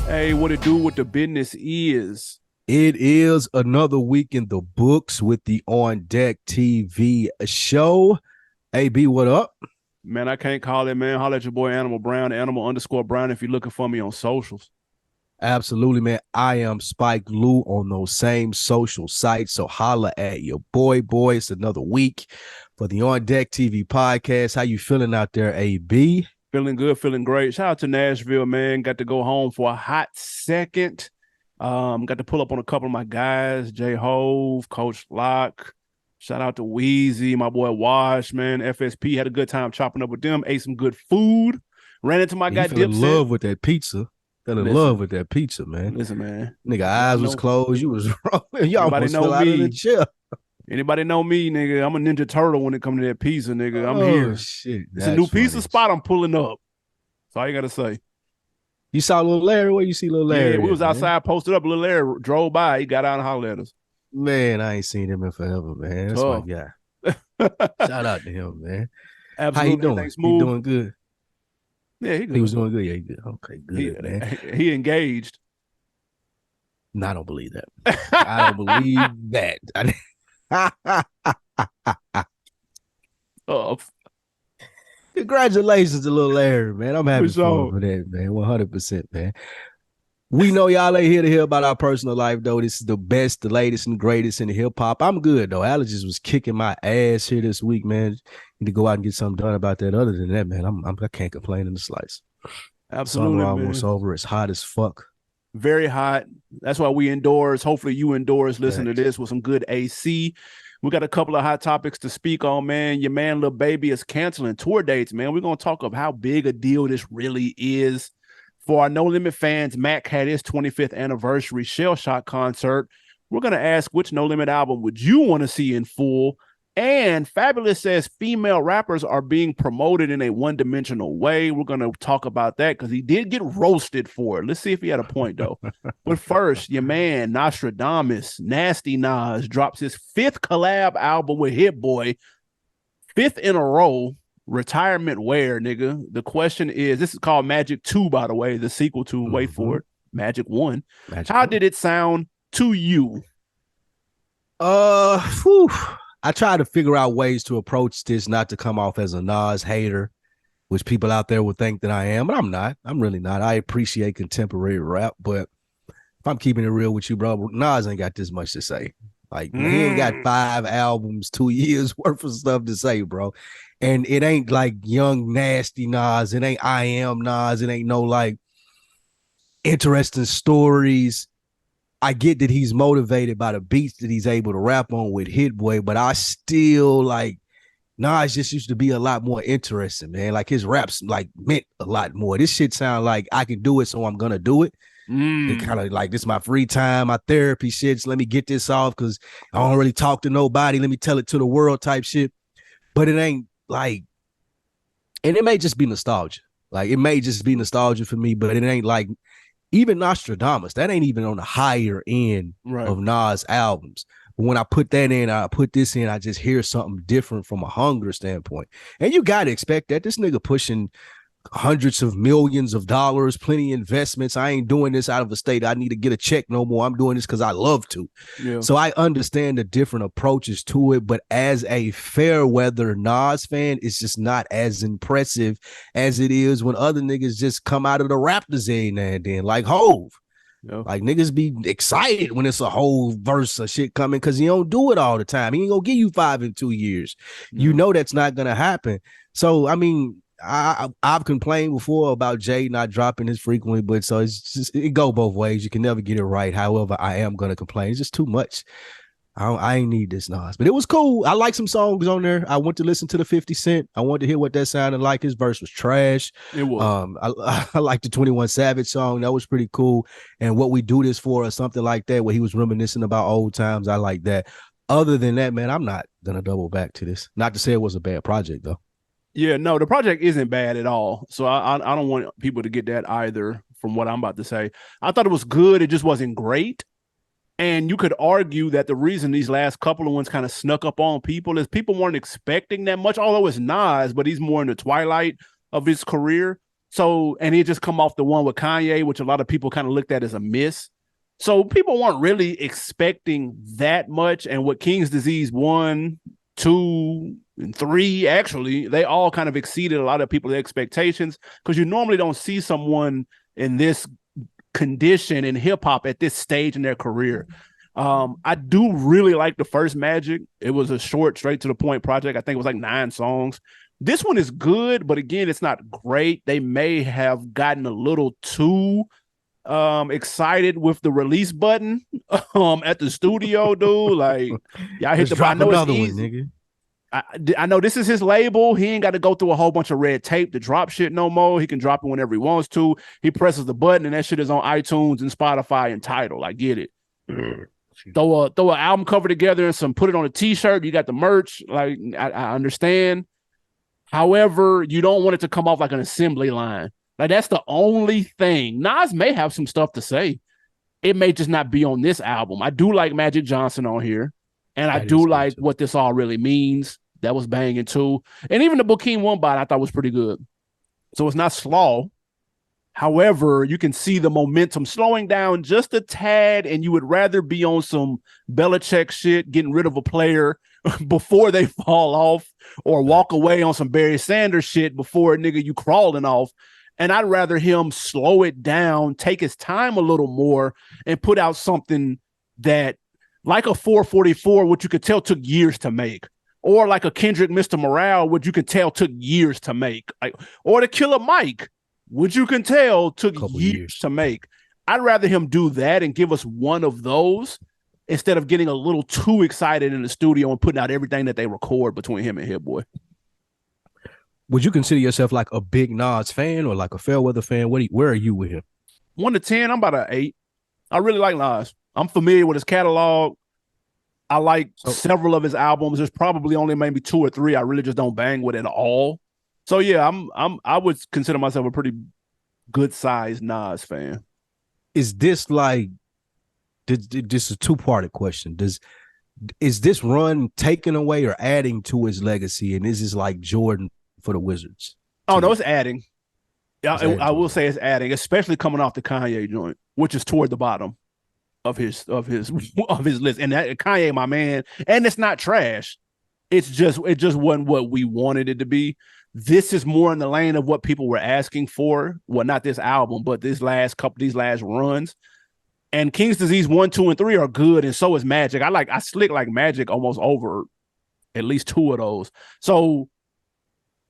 Hey, what it do, what the business is? It is another week in the books with the On Deck TV show. AB, what up? Man, I can't call it, man. Holla at your boy Animal Brown, Animal_Brown if you're looking for me on socials. Absolutely, man. I am Spike Lou on those same social sites. So holla at your boy. It's another week for the On Deck TV podcast. How you feeling out there, AB? Feeling good, feeling great. Shout out to Nashville, man. Got to go home for a hot second. Got to pull up on a couple of my guys, J Hove, Coach Locke. Shout out to Wheezy, my boy Wash, man. FSP had a good time chopping up with them. Ate some good food. Ran into my Yeah, guy you fell in Dipset. love with that pizza. Fell in love Listen, with that pizza, man. listen, man. Nigga, Y'all eyes was know. closed. You was wrong. You Anybody almost know fell out of the me? chair. Anybody know me, nigga? I'm a Ninja Turtle when it comes to that pizza, nigga. I'm Oh, here. shit. It's a new That's pizza funny. spot. I'm pulling up. That's all you gotta say. You saw little Larry? Where you see little Yeah, we Larry was at, man? outside, posted up. A little air drove by. He got out and hollered at us. Man, I ain't seen him in forever, man. That's my Tough. guy. Shout out to him, man. How he Absolutely, doing? everything He smooth. doing good. Yeah, he He was good. doing good. Yeah, he good. Okay, He good, man. he engaged. No, I don't believe that. I don't believe that. Oh, Congratulations to little Larry, man. I'm for having fun sure. for that, man. 100%, man. We know y'all ain't here to hear about our personal life, though. This is the best, the latest, and greatest in the hip hop. I'm good, though. Allergies was kicking my ass here this week, man. Need to go out and get something done about that. Other than that, man, I can't complain in the slice. Summer Absolutely, almost man. over. It's hot as fuck. Very hot. That's why we indoors. Hopefully, you indoors listen to Facts. this with some good AC. We got a couple of hot topics to speak on, man. Your man, Lil Baby, is canceling tour dates, man. We're going to talk of how big a deal this really is. For our No Limit fans, Mac had his 25th anniversary Shell Shock concert. We're going to ask which No Limit album would you want to see in full? And Fabulous says female rappers are being promoted in a one-dimensional way. We're going to talk about that because he did get roasted for it. Let's see if he had a point, though. But first, your man, Nostradamus, Nasty Nas, drops his fifth collab album with Hit Boy, fifth in a row. Retirement wear, nigga. The question is, this is called Magic 2, by the way, the sequel to, wait for it, Magic 1. How did it sound to you? Whew. I try to figure out ways to approach this, not to come off as a Nas hater, which people out there would think that I am, but I'm not. I'm really not. I appreciate contemporary rap, but if I'm keeping it real with you, bro, Nas ain't got this much to say. Like, he ain't got 5 albums, 2 years worth of stuff to say, bro. And it ain't like young, nasty Nas. It ain't I Am Nas. It ain't no like interesting stories. I get that he's motivated by the beats that he's able to rap on with Hit Boy, but I still like Nas just used to be a lot more interesting, man. Like his raps like meant a lot more. This shit sound like I can do it, so I'm gonna do it. It kind of like this my free time, my therapy shit. So let me get this off because I don't really talk to nobody. Let me tell it to the world type shit. But it ain't like, and it may just be nostalgia. Like it may just be nostalgia for me, but it ain't like even Nostradamus, that ain't even on the higher end of Nas albums. But when I put that in, I put this in, I just hear something different from a hunger standpoint. And you got to expect that. This nigga pushing hundreds of millions of dollars, plenty of investments. I ain't doing this out of a state I need to get a check no more. I'm doing this because I love to. Yeah. So I understand the different approaches to it, but as a fair weather Nas fan, it's just not as impressive as it is when other niggas just come out of the Raptors every now and then, like Hove. Yeah. Like niggas be excited when it's a whole verse of shit coming because he don't do it all the time. He ain't gonna give you 5 in 2 years. Yeah. You know that's not gonna happen. So I mean, I've complained before about Jay not dropping this frequently, but so it's just it go both ways. You can never get it right. However, I am gonna complain. It's just too much. I ain't need this Nas, but it was cool. I like some songs on there. I went to listen to the 50 Cent. I wanted to hear what that sounded like. His verse was trash. It was. I like the 21 Savage song. That was pretty cool. And What We Do This For or something like that, where he was reminiscing about old times. I like that. Other than that, man, I'm not gonna double back to this. Not to say it was a bad project though. Yeah, no, the project isn't bad at all. So I don't want people to get that either from what I'm about to say. I thought it was good. It just wasn't great. And you could argue that the reason these last couple of ones kind of snuck up on people is people weren't expecting that much, although it's Nas, but he's more in the twilight of his career. So, and he just come off the one with Kanye, which a lot of people kind of looked at as a miss. So people weren't really expecting that much. And what King's Disease 1, 2, and 3, actually, they all kind of exceeded a lot of people's expectations, because you normally don't see someone in this condition in hip hop at this stage in their career. I do really like the first Magic. It was a short, straight to the point project. I think it was like 9 songs. This one is good, but again, it's not great. They may have gotten a little too excited with the release button at the studio, dude. Like, y'all hit the. I know it's easy. One, nigga. I know this is his label. He ain't got to go through a whole bunch of red tape to drop shit no more. He can drop it whenever he wants to. He presses the button and that shit is on iTunes and Spotify and Tidal. I get it. Throw an album cover together and put it on a t-shirt. You got the merch. Like, I understand. However, you don't want it to come off like an assembly line. Like, that's the only thing. Nas may have some stuff to say. It may just not be on this album. I do like Magic Johnson on here. And I do like What This All Really Means. That was banging too. And even the Bokeem One Bot I thought was pretty good. So it's not slaw. However, you can see the momentum slowing down just a tad, and you would rather be on some Belichick shit, getting rid of a player before they fall off, or walk away on some Barry Sanders shit before nigga you crawling off. And I'd rather him slow it down, take his time a little more, and put out something that, like a 444, which you could tell took years to make, or like a Kendrick Mr. Morale, which you could tell took years to make, like, or the Killer Mike, which you can tell took years to make. I'd rather him do that and give us one of those instead of getting a little too excited in the studio and putting out everything that they record between him and Hit Boy. Would you consider yourself like a big Nas fan or like a Fairweather fan? Where are you with him? 1 to 10, I'm about an 8. I really like Nas. I'm familiar with his catalog. I like several of his albums. There's probably only maybe 2 or 3 I really just don't bang with at all. So yeah, I would consider myself a pretty good sized Nas fan. Is this like this is a 2-parted question? Is this run taken away or adding to his legacy? And is this like Jordan for the Wizards? Oh no, it's adding. I will say it's adding, especially coming off the Kanye joint, which is toward the bottom of his list. And that Kanye, my man, and it's not trash. It just wasn't what we wanted it to be. This is more in the lane of what people were asking for. Well, not this album, but these last runs. And King's Disease 1, 2, and 3 are good, and so is Magic. I slick like Magic almost over at least 2 of those. So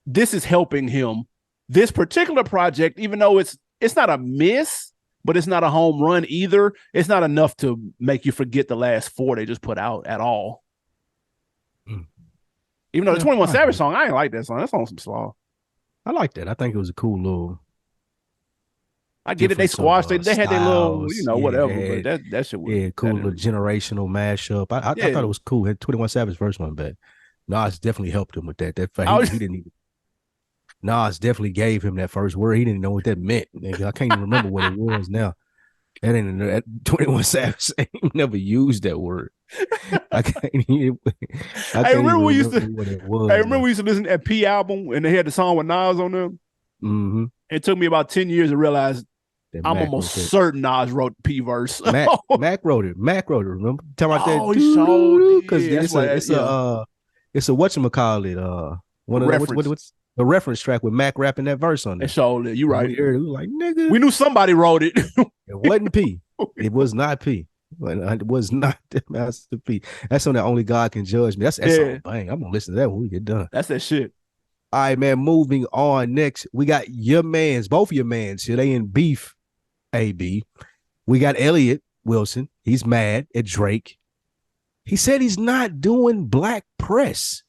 this is helping him. This particular project, even though it's not a miss, but it's not a home run either, it's not enough to make you forget the last 4 they just put out at all. Even though the 21 Savage song, I ain't like that song. That song's some slaw. I like that. I think it was a cool little. I get it. They squashed it. They had their little, whatever. But that shit was cool little generational mashup. I thought it was cool. Had 21 Savage first one back. Nas definitely helped him with that. He didn't even. Nas definitely gave him that first word. He didn't know what that meant. I can't even remember what it was now. That ain't that 21 Savage never used that word. I remember we used to listen to that P album and they had the song with Nas on them. Mm-hmm. It took me about 10 years to realize I'm almost certain Nas wrote the P verse. Mac wrote it. Remember? Tell about that. Because it's a whatchamacallit. One of what's the reference track with Mac rapping that verse on there. You right. We were like, nigga. We knew somebody wrote it. It wasn't P. It was not P. It was not the Master P. That's on that Only God Can Judge Me. That's bang. I'm gonna listen to that when we get done. That's that shit. All right, man. Moving on. Next, we got both of your mans here. They in beef. AB. We got Elliot Wilson. He's mad at Drake. He said he's not doing black press.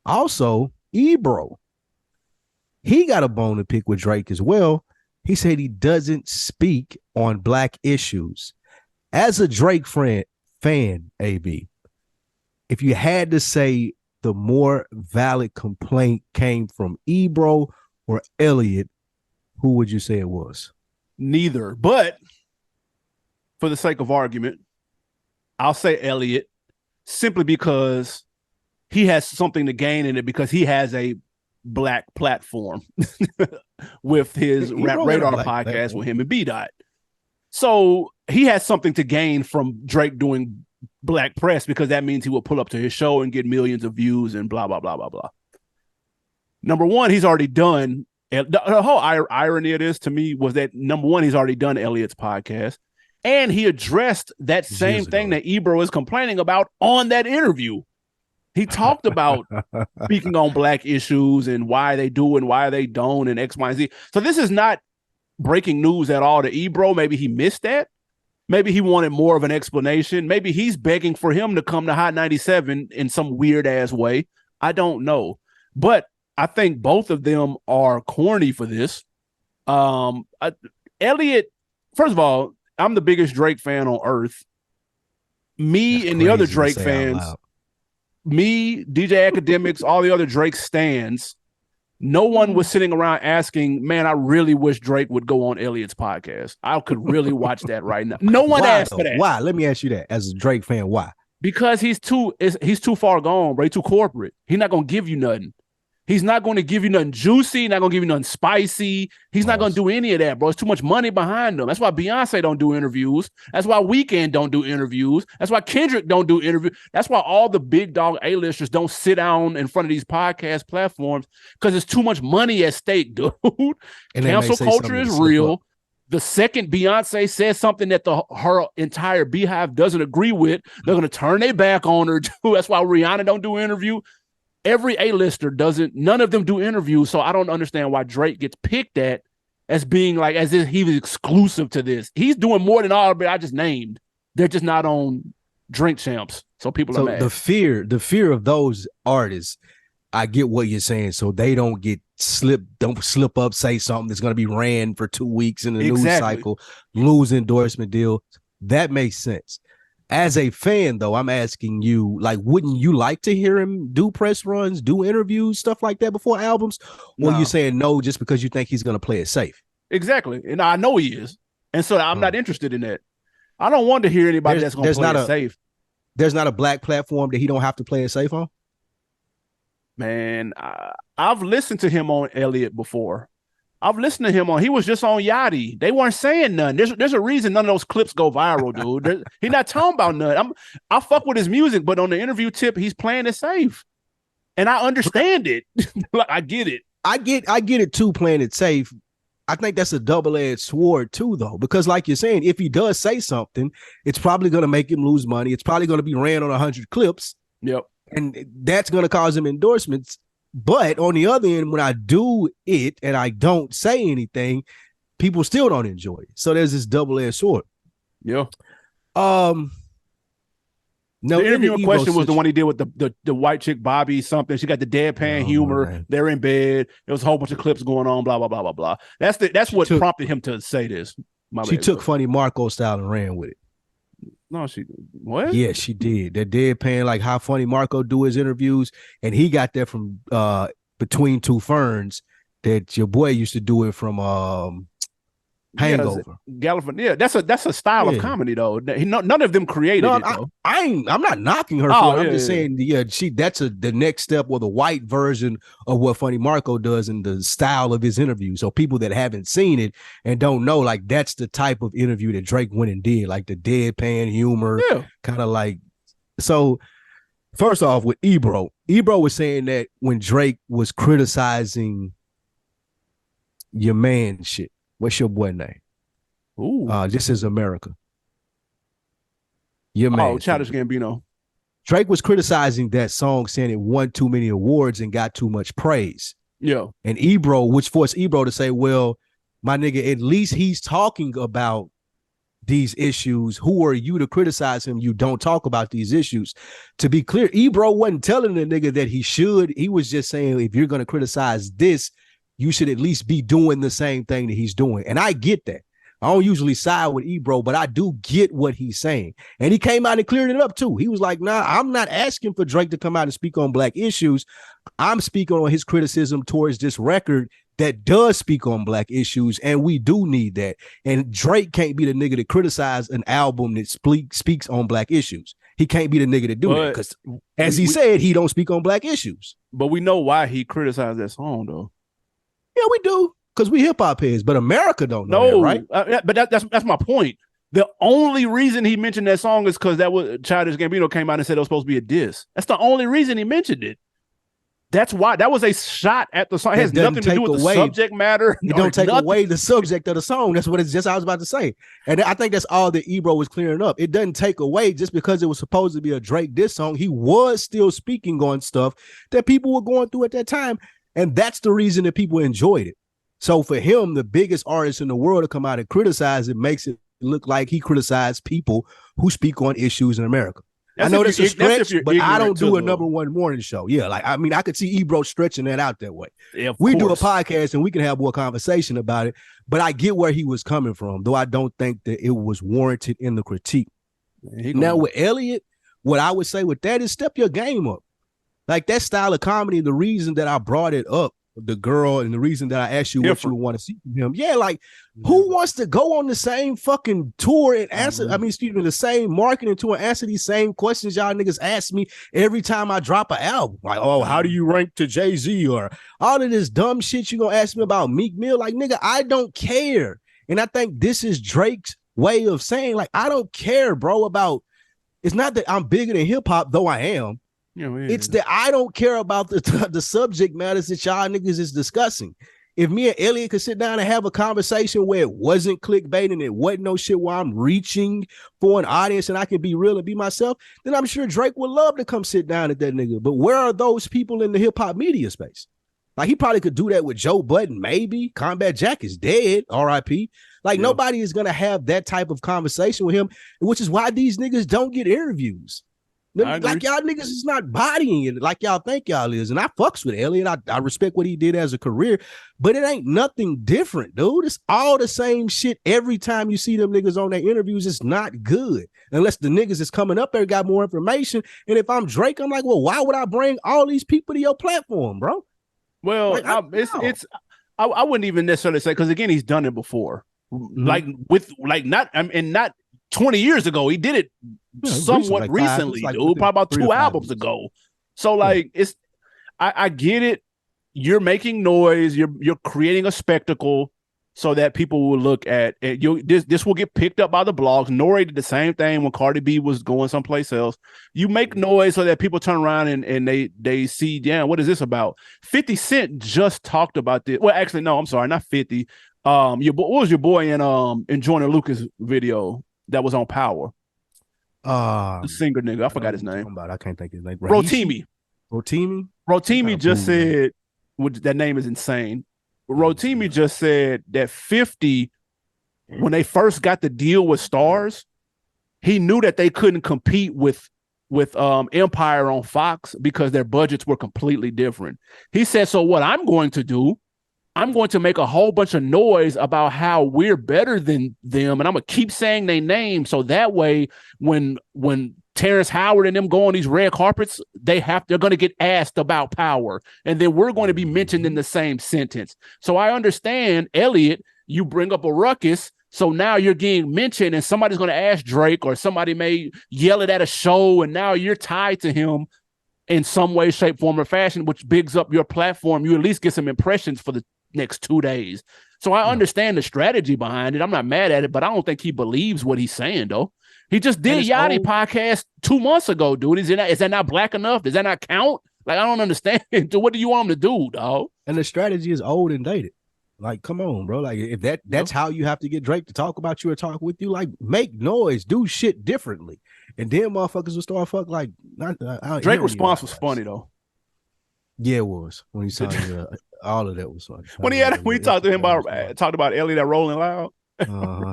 Also, Ebro. He got a bone to pick with Drake as well. He said he doesn't speak on black issues. As a Drake fan, AB, if you had to say the more valid complaint came from Ebro or Elliot, who would you say it was? Neither, but for the sake of argument, I'll say Elliot, simply because he has something to gain in it, because he has a black platform with his Rap Radar podcast with him and B Dot. So he has something to gain from Drake doing black press because that means he will pull up to his show and get millions of views and blah, blah, blah, blah, blah. Number one, he's already done. The whole irony of this to me was that number one, he's already done Elliot's podcast. And he addressed that same thing that Ebro is complaining about on that interview. He talked about speaking on black issues and why they do and why they don't and X, Y, and Z. So this is not breaking news at all to Ebro. Maybe he missed that. Maybe he wanted more of an explanation. Maybe he's begging for him to come to Hot 97 in some weird ass way. I don't know. But I think both of them are corny for this. Elliot, first of all, I'm the biggest Drake fan on earth. Me and the other Drake fans, me, DJ Academics, all the other Drake stans, no one was sitting around asking, man, I really wish Drake would go on Elliot's podcast. I could really watch that right now. No one asked for that. Why? Let me ask you that. As a Drake fan, why? Because he's too far gone, bro. He's too corporate. He's not going to give you nothing. He's not going to give you nothing juicy, not going to give you nothing spicy. He's not going to do any of that, bro. It's too much money behind them. That's why Beyonce don't do interviews. That's why Weeknd don't do interviews. That's why Kendrick don't do interviews. That's why all the big dog A-listers don't sit down in front of these podcast platforms because there's too much money at stake, dude. And cancel culture is real. The second Beyonce says something that her entire beehive doesn't agree with, they're going to turn their back on her, too. That's why Rihanna don't do interview. Every A-lister doesn't, none of them do interviews, so I don't understand why Drake gets picked at as being like, as if he was exclusive to this. He's doing more than all of it I just named. They're just not on Drink Champs, so people are mad. The fear of those artists, I get what you're saying, so they don't slip up, say something that's going to be ran for 2 weeks in the news cycle, lose endorsement deal. That makes sense. As a fan, though, I'm asking you, like, wouldn't you like to hear him do press runs, do interviews, stuff like that before albums? Or you saying no just because you think he's going to play it safe? Exactly. And I know he is. And so I'm not interested in that. I don't want to hear anybody that's going to play it safe. There's not a black platform that he don't have to play it safe on? Man, I've listened to him on Elliot before. I've listened to him on. He was just on Yachty. They weren't saying nothing. There's a reason none of those clips go viral, dude. He's not talking about nothing. I fuck with his music, but on the interview tip, he's playing it safe, and I understand it. I get it. I get it too. Playing it safe. I think that's a double-edged sword too, though, because like you're saying, if he does say something, it's probably going to make him lose money. It's probably going to be ran on 100 clips. Yep, and that's going to cause him endorsements. But on the other end, when I do it and I don't say anything, people still don't enjoy it. So there's this double-edged sword. Yeah. No, the interview in question was the one he did with the white chick, Bobby something. She got the deadpan humor. Man. They're in bed. There was a whole bunch of clips going on, blah, blah, blah, blah, blah. That's what prompted him to say this. She took Funny Marco style and ran with it. No, what? Yeah, she did. That deadpan, like how Funny Marco do his interviews, and he got that from Between Two Ferns. That your boy used to do it from Hangover. Yeah, that's a style of comedy though. None of them created it. Though. I'm not knocking her for it. I'm just saying, that's the next step or the white version of what Funny Marco does in the style of his interview. So people that haven't seen it and don't know, like that's the type of interview that Drake went and did, like the deadpan humor, kind of like. So first off, with Ebro was saying that when Drake was criticizing your man shit. What's your boy name? Ooh. This is America. Your man. Oh, Childish Gambino. Drake was criticizing that song, saying it won too many awards and got too much praise. Yeah. And Ebro, which forced Ebro to say, well, my nigga, at least he's talking about these issues. Who are you to criticize him? You don't talk about these issues. To be clear, Ebro wasn't telling the nigga that he should. He was just saying, if you're going to criticize this, you should at least be doing the same thing that he's doing. And I get that. I don't usually side with Ebro, but I do get what he's saying. And he came out and cleared it up too. He was like, nah, I'm not asking for Drake to come out and speak on black issues. I'm speaking on his criticism towards this record that does speak on black issues, and we do need that. And Drake can't be the nigga to criticize an album that speaks on black issues. He can't be the nigga to do that because, as he said, he don't speak on black issues. But we know why he criticized that song, though. Yeah, we do, because we hip hop heads. But America don't know that, right? But that's my point. The only reason he mentioned that song is because that was Childish Gambino came out and said it was supposed to be a diss. That's the only reason he mentioned it. That's why that was a shot at the song. It has nothing to do with the subject matter. It don't take away the subject of the song. That's what it's just I was about to say. And I think that's all that Ebro was clearing up. It doesn't take away just because it was supposed to be a Drake diss song. He was still speaking on stuff that people were going through at that time. And that's the reason that people enjoyed it. So for him, the biggest artist in the world to come out and criticize it makes it look like he criticized people who speak on issues in America. I know that's a stretch, but I don't do a number one morning show. Yeah, like, I mean, I could see Ebro stretching that out that way. Yeah, we do a podcast and we can have more conversation about it, but I get where he was coming from, though I don't think that it was warranted in the critique. Now, with Elliot, what I would say with that is step your game up. Like, that style of comedy, the reason that I brought it up, the girl, and the reason that I asked you what you want to see from him. Yeah, like, who wants to go on the same fucking tour and answer, the same marketing tour and answer these same questions y'all niggas ask me every time I drop an album? Like, oh, how do you rank to Jay-Z? Or all of this dumb shit you gonna ask me about Meek Mill? Like, nigga, I don't care. And I think this is Drake's way of saying, like, I don't care, bro, about, it's not that I'm bigger than hip-hop, though I am. Yeah, it's that I don't care about the subject matters that y'all niggas is discussing. If me and Elliot could sit down and have a conversation where it wasn't clickbait and it wasn't no shit where I'm reaching for an audience and I can be real and be myself, then I'm sure Drake would love to come sit down at that nigga. But where are those people in the hip hop media space? Like, he probably could do that with Joe Budden, maybe. Combat Jack is dead, R.I.P. Like, nobody is gonna have that type of conversation with him, which is why these niggas don't get interviews. Like, y'all niggas is not bodying it like y'all think y'all is. And I fucks with Elliot. I respect what he did as a career, but it ain't nothing different, dude. It's all the same shit every time you see them niggas on their interviews. It's not good unless the niggas is coming up there got more information. And if I'm Drake, I'm like, well, why would I bring all these people to your platform, bro? Well, like, I wouldn't even necessarily say, because again, he's done it before. Like, with not 20 years ago, he did it somewhat recently, dude. Probably about 2 albums ago. So, like, I get it. You're making noise. You're creating a spectacle so that people will look at it. This will get picked up by the blogs. Nori did the same thing when Cardi B was going someplace else. You make noise so that people turn around and they see, damn, what is this about? 50 Cent just talked about this. Well, actually, no, I'm sorry, not 50. What was your boy in Joyner Lucas video that was on Power? The singer nigga, I forgot his name. I can't think his name. Rotimi just said, that name is insane. Rotimi just said that 50, when they first got the deal with Stars, he knew that they couldn't compete with Empire on Fox because their budgets were completely different. He said, so what I'm going to do, I'm going to make a whole bunch of noise about how we're better than them, and I'm gonna keep saying their name so that way when Terrence Howard and them go on these red carpets, they're going to get asked about Power, and then we're going to be mentioned in the same sentence. So I understand, Elliot, you bring up a ruckus, so now you're getting mentioned, and somebody's going to ask Drake, or somebody may yell it at a show, and now you're tied to him in some way, shape, form, or fashion, which bigs up your platform. You at least get some impressions for the next 2 days. So I understand the strategy behind it. I'm not mad at it, but I don't think he believes what he's saying, though. He just did Yachty podcast 2 months ago, dude. Is that not black enough? Does that not count? Like, I don't understand. What do you want him to do, dog? And the strategy is old and dated. Like, come on, bro. Like, if that's how you have to get Drake to talk about you or talk with you, like, make noise, do shit differently. And then motherfuckers will start like Drake response was funny though. Yeah, it was when he saw all of that was funny. When he talked to him about Elliot at Rolling Loud.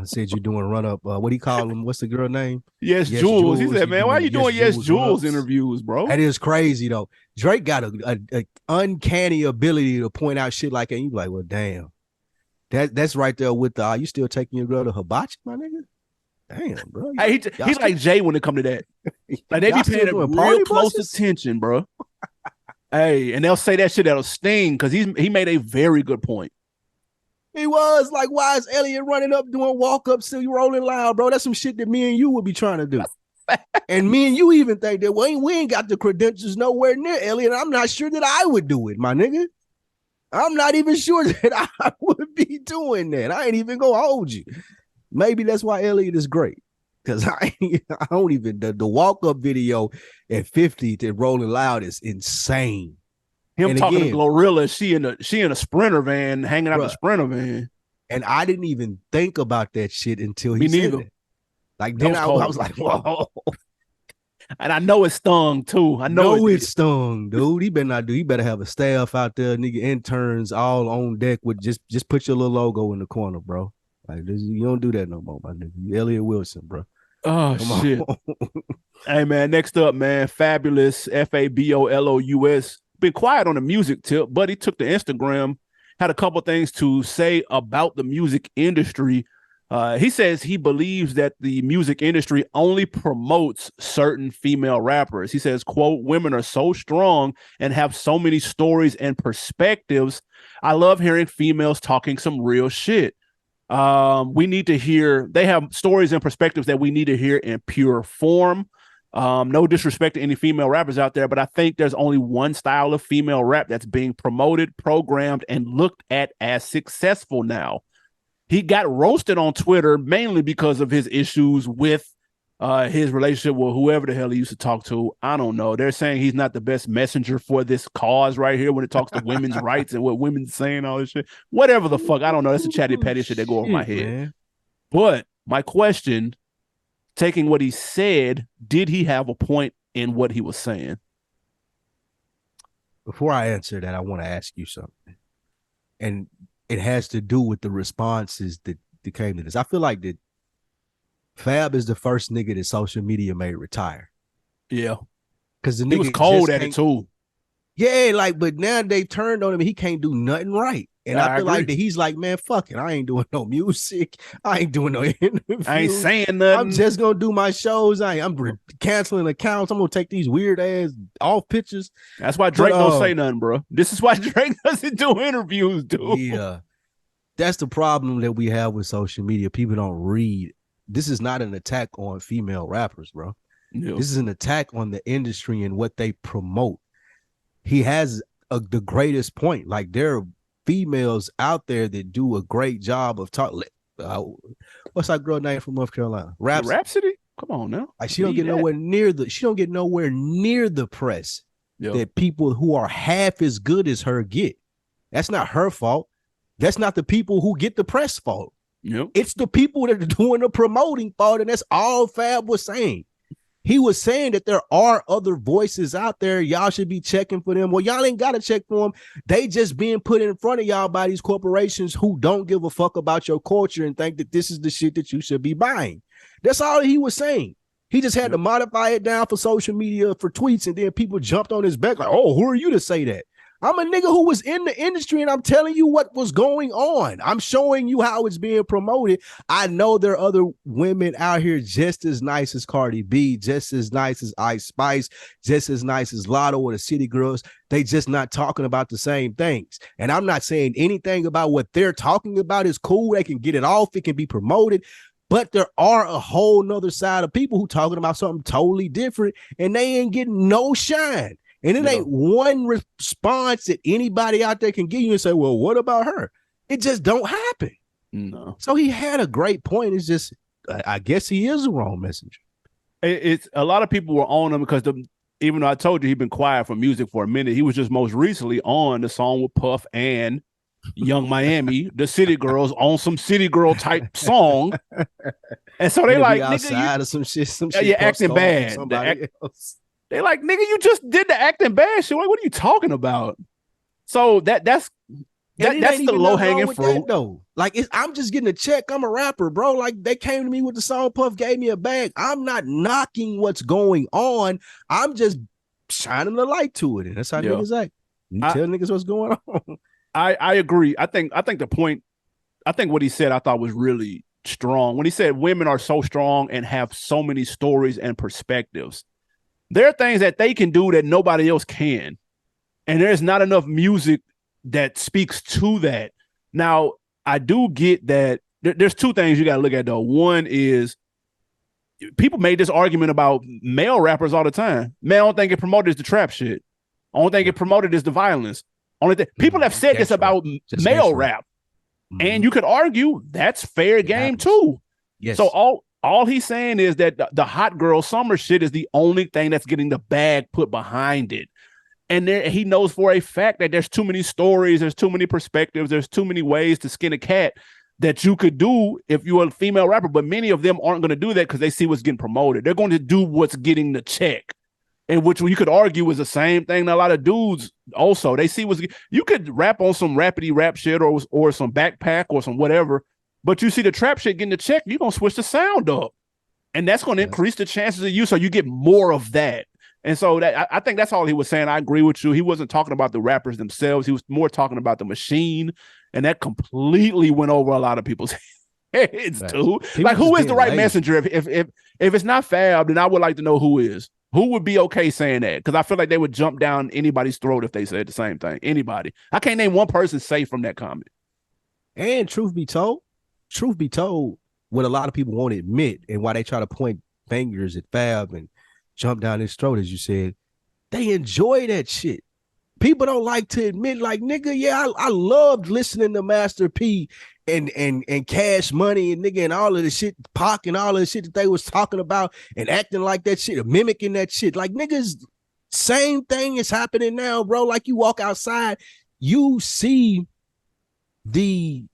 Said you're doing run up. What do you call him? What's the girl name? Yes, Jules. He said, man, why are you doing Yes Jules interviews, bro? That is crazy though. Drake got a uncanny ability to point out shit like that. You be like, well, damn. That's right there with the you still taking your girl to hibachi, my nigga? Damn, bro. Hey, he's like Jay when it come to that. Like, they be paying real close attention, bro. Hey, and they'll say that shit that'll sting because he made a very good point. He was like, why is Elliot running up doing walk-ups still you Rolling Loud, bro? That's some shit that me and you would be trying to do. And me and you even think that we ain't got the credentials nowhere near Elliot. I'm not sure that I would do it, my nigga. I'm not even sure that I would be doing that. I ain't even gonna hold you. Maybe that's why Elliot is great. Because I don't even, the walk-up video at 50 to Rolling Loud is insane. Him and talking again, to Glorilla, she in a Sprinter van, hanging out the Sprinter van. And I didn't even think about that shit until he said it. Like then I was like, whoa. And I know it stung too. I know it stung, dude. He better have a staff out there, nigga, interns all on deck with just put your little logo in the corner, bro. Like you don't do that no more, my nigga. Elliot Wilson, bro. Oh, shit. Hey, man, next up, man, Fabulous, Fabolous. Been quiet on the music tip, but he took to Instagram, had a couple things to say about the music industry. He says he believes that the music industry only promotes certain female rappers. He says, quote, women are so strong and have so many stories and perspectives. I love hearing females talking some real shit. We need to hear, they have stories and perspectives that we need to hear in pure form. No disrespect to any female rappers out there, but I think there's only one style of female rap that's being promoted, programmed, and looked at as successful now. He got roasted on Twitter mainly because of his issues with his relationship with whoever the hell he used to talk to. I don't know. They're saying he's not the best messenger for this cause right here when it talks to women's rights and what women's saying, all this shit. Whatever the fuck. I don't know. That's a chatty patty shit that go over my head. Man. But my question, taking what he said, did he have a point in what he was saying? Before I answer that, I want to ask you something. And it has to do with the responses that came to this. I feel like that Fab is the first nigga that social media made retire. Yeah. Because the nigga he was cold at it too. Yeah, like, but now they turned on him and he can't do nothing right. And I feel like that he's like, man, fuck it. I ain't doing no music. I ain't doing no interviews. I ain't saying nothing. I'm just gonna do my shows. I'm canceling accounts. I'm gonna take these weird ass off pictures. That's why Drake don't say nothing, bro. This is why Drake doesn't do interviews, dude. Yeah. That's the problem that we have with social media. People don't read. This is not an attack on female rappers, bro. No. This is an attack on the industry and what they promote. He has the greatest point. Like, there are females out there that do a great job of talking. What's that girl name from North Carolina? Rhapsody? Come on now. Like, she don't get nowhere near the press that people who are half as good as her get. That's not her fault. That's not the people who get the press fault. Yep. It's the people that are doing the promoting fault, and that's all Fab was saying. He was saying that there are other voices out there. Y'all should be checking for them. Well, y'all ain't got to check for them. They just being put in front of y'all by these corporations who don't give a fuck about your culture and think that this is the shit that you should be buying. That's all he was saying. He just had to modify it down for social media, for tweets, and then people jumped on his back like, oh, who are you to say that? I'm a nigga who was in the industry, and I'm telling you what was going on. I'm showing you how it's being promoted. I know there are other women out here just as nice as Cardi B, just as nice as Ice Spice, just as nice as Lotto or the City Girls. They just not talking about the same things. And I'm not saying anything about what they're talking about is cool. They can get it off. It can be promoted. But there are a whole nother side of people who talking about something totally different, and they ain't getting no shine. And it ain't one response that anybody out there can give you and say, well, what about her? It just don't happen. No. So he had a great point. It's just, I guess he is the wrong messenger. It's a lot of people were on him because even though I told you he'd been quiet for music for a minute, he was just most recently on the song with Puff and Young Miami, the City Girls, on some City Girl type song. And so they like, outside of some shit you're acting bad. They like, nigga, you just did the acting bad shit. Like, what are you talking about? So that's the low hanging fruit, though. Like, I'm just getting a check. I'm a rapper, bro. Like, they came to me with the song. Puff gave me a bag. I'm not knocking what's going on. I'm just shining the light to it, and that's how niggas act. You tell niggas what's going on. I agree. I think what he said I thought was really strong when he said women are so strong and have so many stories and perspectives. There are things that they can do that nobody else can. And there's not enough music that speaks to that. Now, I do get that there's two things you got to look at, though. One is people made this argument about male rappers all the time. Man, I don't think it promoted is the trap shit. Only thing it promoted is the violence. Only thing people have said this about male rap. And you could argue that's fair game too. Yes. So all he's saying is that the hot girl summer shit is the only thing that's getting the bag put behind it. And he knows for a fact that there's too many stories, there's too many perspectives, there's too many ways to skin a cat that you could do if you're a female rapper. But many of them aren't going to do that because they see what's getting promoted. They're going to do what's getting the check. And which you could argue is the same thing that a lot of dudes also. They see you could rap on some rapidy rap shit or some backpack or some whatever, but you see the trap shit getting the check, you're going to switch the sound up. And that's going to increase the chances of you so you get more of that. And so I think that's all he was saying. I agree with you. He wasn't talking about the rappers themselves. He was more talking about the machine. And that completely went over a lot of people's heads, too. Like, who is the right messenger? If it's not Fab, then I would like to know who is. Who would be okay saying that? Because I feel like they would jump down anybody's throat if they said the same thing. Anybody. I can't name one person safe from that comment. And truth be told, what a lot of people won't admit and why they try to point fingers at Fab and jump down his throat, as you said, they enjoy that shit. People don't like to admit, like, nigga, yeah, I loved listening to Master P and Cash Money and nigga and all of the shit, Pac and all of the shit that they was talking about and acting like that shit, or mimicking that shit. Like, niggas, same thing is happening now, bro. Like, you walk outside, you see the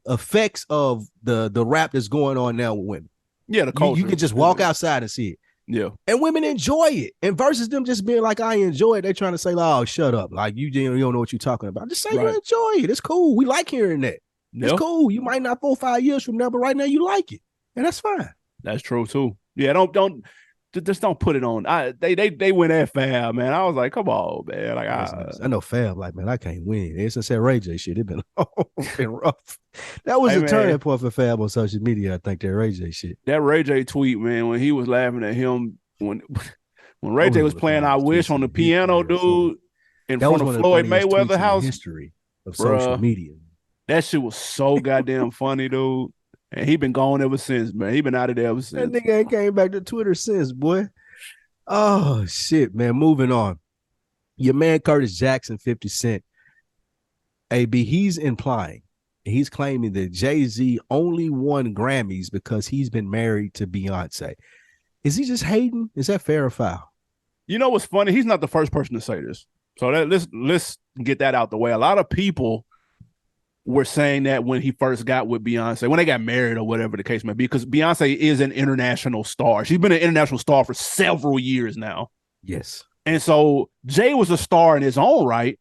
effects of the rap that's going on now with women. Yeah, the culture. You can just walk outside and see it. Yeah. And women enjoy it. And versus them just being like, I enjoy it, they're trying to say, oh, shut up. Like, you don't know what you're talking about. Just say you enjoy it. It's cool. We like hearing that. It's cool. You might not 4 or 5 years from now, but right now you like it. And that's fine. That's true too. Yeah, don't put it on. They went at Fab, man. I was like, come on, man. Like, I know Fab, like, man, I can't win. Ever since that Ray J shit, it been rough. That was a turning point for Fab on social media, I think, that Ray J shit. That Ray J tweet, man, when he was laughing at him when Ray J was playing I Wish on the piano, dude, in front of Floyd Mayweather house. History of social media. That shit was so goddamn funny, dude. And he been gone ever since, man. He been out of there ever since. That nigga ain't came back to Twitter since, boy. Oh, shit, man. Moving on. Your man Curtis Jackson, 50 Cent. AB, he's implying, he's claiming that Jay-Z only won Grammys because he's been married to Beyonce. Is he just hating? Is that fair or foul? You know what's funny? He's not the first person to say this. So let's get that out the way. A lot of people were saying that when he first got with Beyonce, when they got married or whatever the case may be, because Beyonce is an international star. She's been an international star for several years now. Yes. And so Jay was a star in his own right,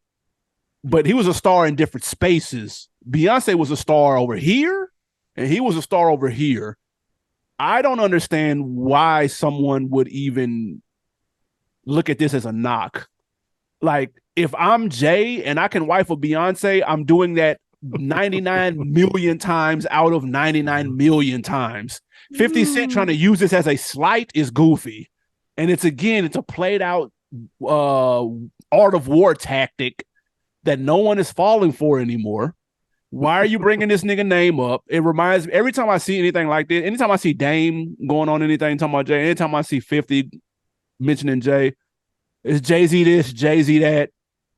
but he was a star in different spaces. Beyonce was a star over here, and he was a star over here. I don't understand why someone would even look at this as a knock. Like, if I'm Jay and I can wife a Beyonce, I'm doing that 99 million times out of 99 million times. 50 Cent trying to use this as a slight is goofy. And it's a played out art of war tactic that no one is falling for anymore. Why are you bringing this nigga name up? It reminds me, every time I see anything like this, anytime I see Dame going on anything talking about Jay, anytime I see 50 mentioning Jay, it's Jay-Z this, Jay-Z that.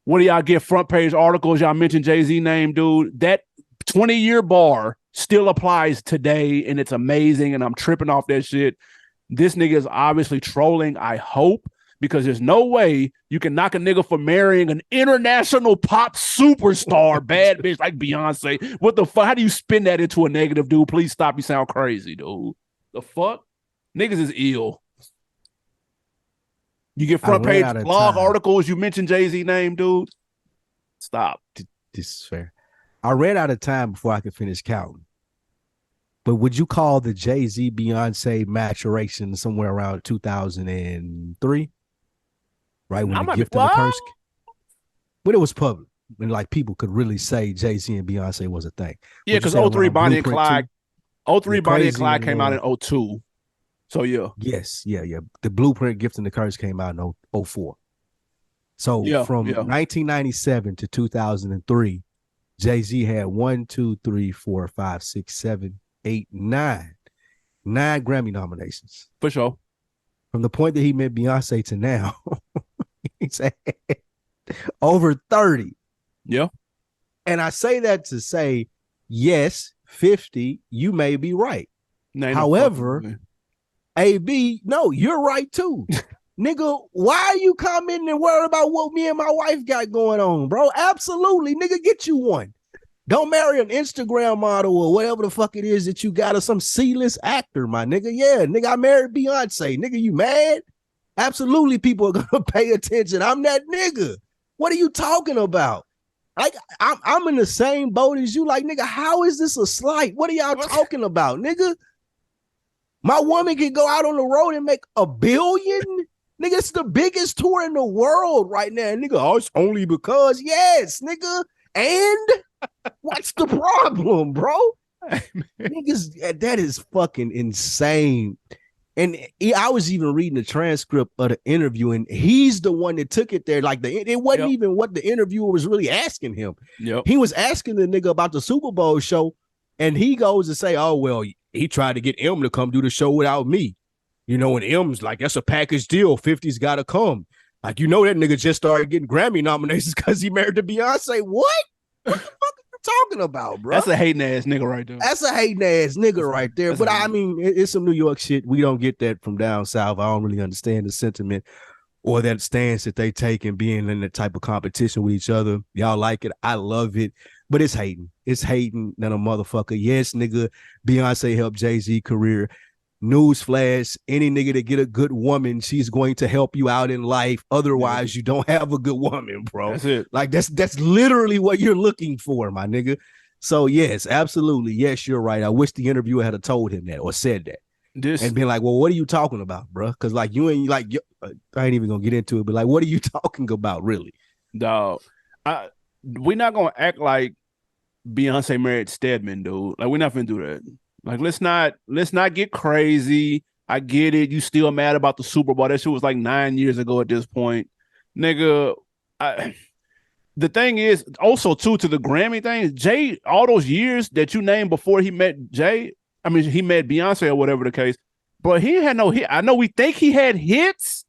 What do y'all get front page articles? Y'all mention Jay-Z name, dude. That 20-year bar still applies today, and it's amazing, and I'm tripping off that shit. This nigga is obviously trolling, I hope, because there's no way you can knock a nigga for marrying an international pop superstar, bad bitch like Beyonce. What the fuck? How do you spin that into a negative, dude? Please stop. You sound crazy, dude. The fuck? Niggas is ill. You get front page blog articles. You mention Jay-Z name, dude. Stop. This is fair. I ran out of time before I could finish counting. But would you call the Jay-Z Beyonce maturation somewhere around 2003? Right when the gift of the curse. But it was public. When like people could really say Jay-Z and Beyonce was a thing. Yeah, because 03 Bonnie and Clyde. 03 Bonnie and Clyde came out in 02. So yeah. Yes, yeah. The Blueprint, Gift and the Curse came out in 04. So from 1997 to 2003, Jay-Z had 1, 2, 3, 4, 5, 6, 7, 8, 9 9 Grammy nominations. For sure. From the point that he met Beyonce to now, he's had over 30. Yeah. And I say that to say, yes, 50, you may be right. However, AB, no, you're right too. Nigga, why are you commenting and worried about what me and my wife got going on, bro? Absolutely, nigga, get you one. Don't marry an Instagram model or whatever the fuck it is that you got, or some C-list actor, my nigga. Yeah, nigga, I married Beyonce. Nigga, you mad? Absolutely, people are gonna pay attention. I'm that nigga. What are you talking about? Like, I'm in the same boat as you. Like, nigga, how is this a slight? What are y'all talking about, nigga? My woman can go out on the road and make $1 billion. Nigga, it's the biggest tour in the world right now. Nigga, oh, it's only because, yes, nigga. And what's the problem, bro? Niggas, that is fucking insane. And I was even reading the transcript of the interview, and he's the one that took it there. Like, it wasn't even what the interviewer was really asking him. He was asking the nigga about the Super Bowl show, and he goes to say, oh, well, he tried to get M to come do the show without me. You know, and M's like, that's a package deal. 50's got to come. Like, you know, that nigga just started getting Grammy nominations because he married to Beyonce. What? What the fuck are you talking about, bro? That's a hating ass nigga right there. That's a hating ass nigga right there. But I mean, it's some New York shit. We don't get that from down south. I don't really understand the sentiment or that stance that they take in being in that type of competition with each other. Y'all like it. I love it. But it's hating. It's hating than a motherfucker. Yes, nigga, Beyonce helped Jay-Z career. Newsflash, any nigga that get a good woman, she's going to help you out in life. Otherwise, you don't have a good woman, bro. That's it. Like, that's literally what you're looking for, my nigga. So, yes, absolutely. Yes, you're right. I wish the interviewer had told him that or said that. And been like, well, what are you talking about, bro? Because, like, you ain't, like, I ain't even going to get into it, but, like, what are you talking about, really? Dog, we're not going to act like Beyonce married Stedman, dude. Like, we're not finna do that. Like, let's not get crazy. I get it. You still mad about the Super Bowl. That shit was like 9 years ago at this point. Nigga, the thing is, also, too, to the Grammy thing, Jay, all those years that you named before he met Jay, I mean, he met Beyonce or whatever the case, but he had no hit. I know we think he had hits.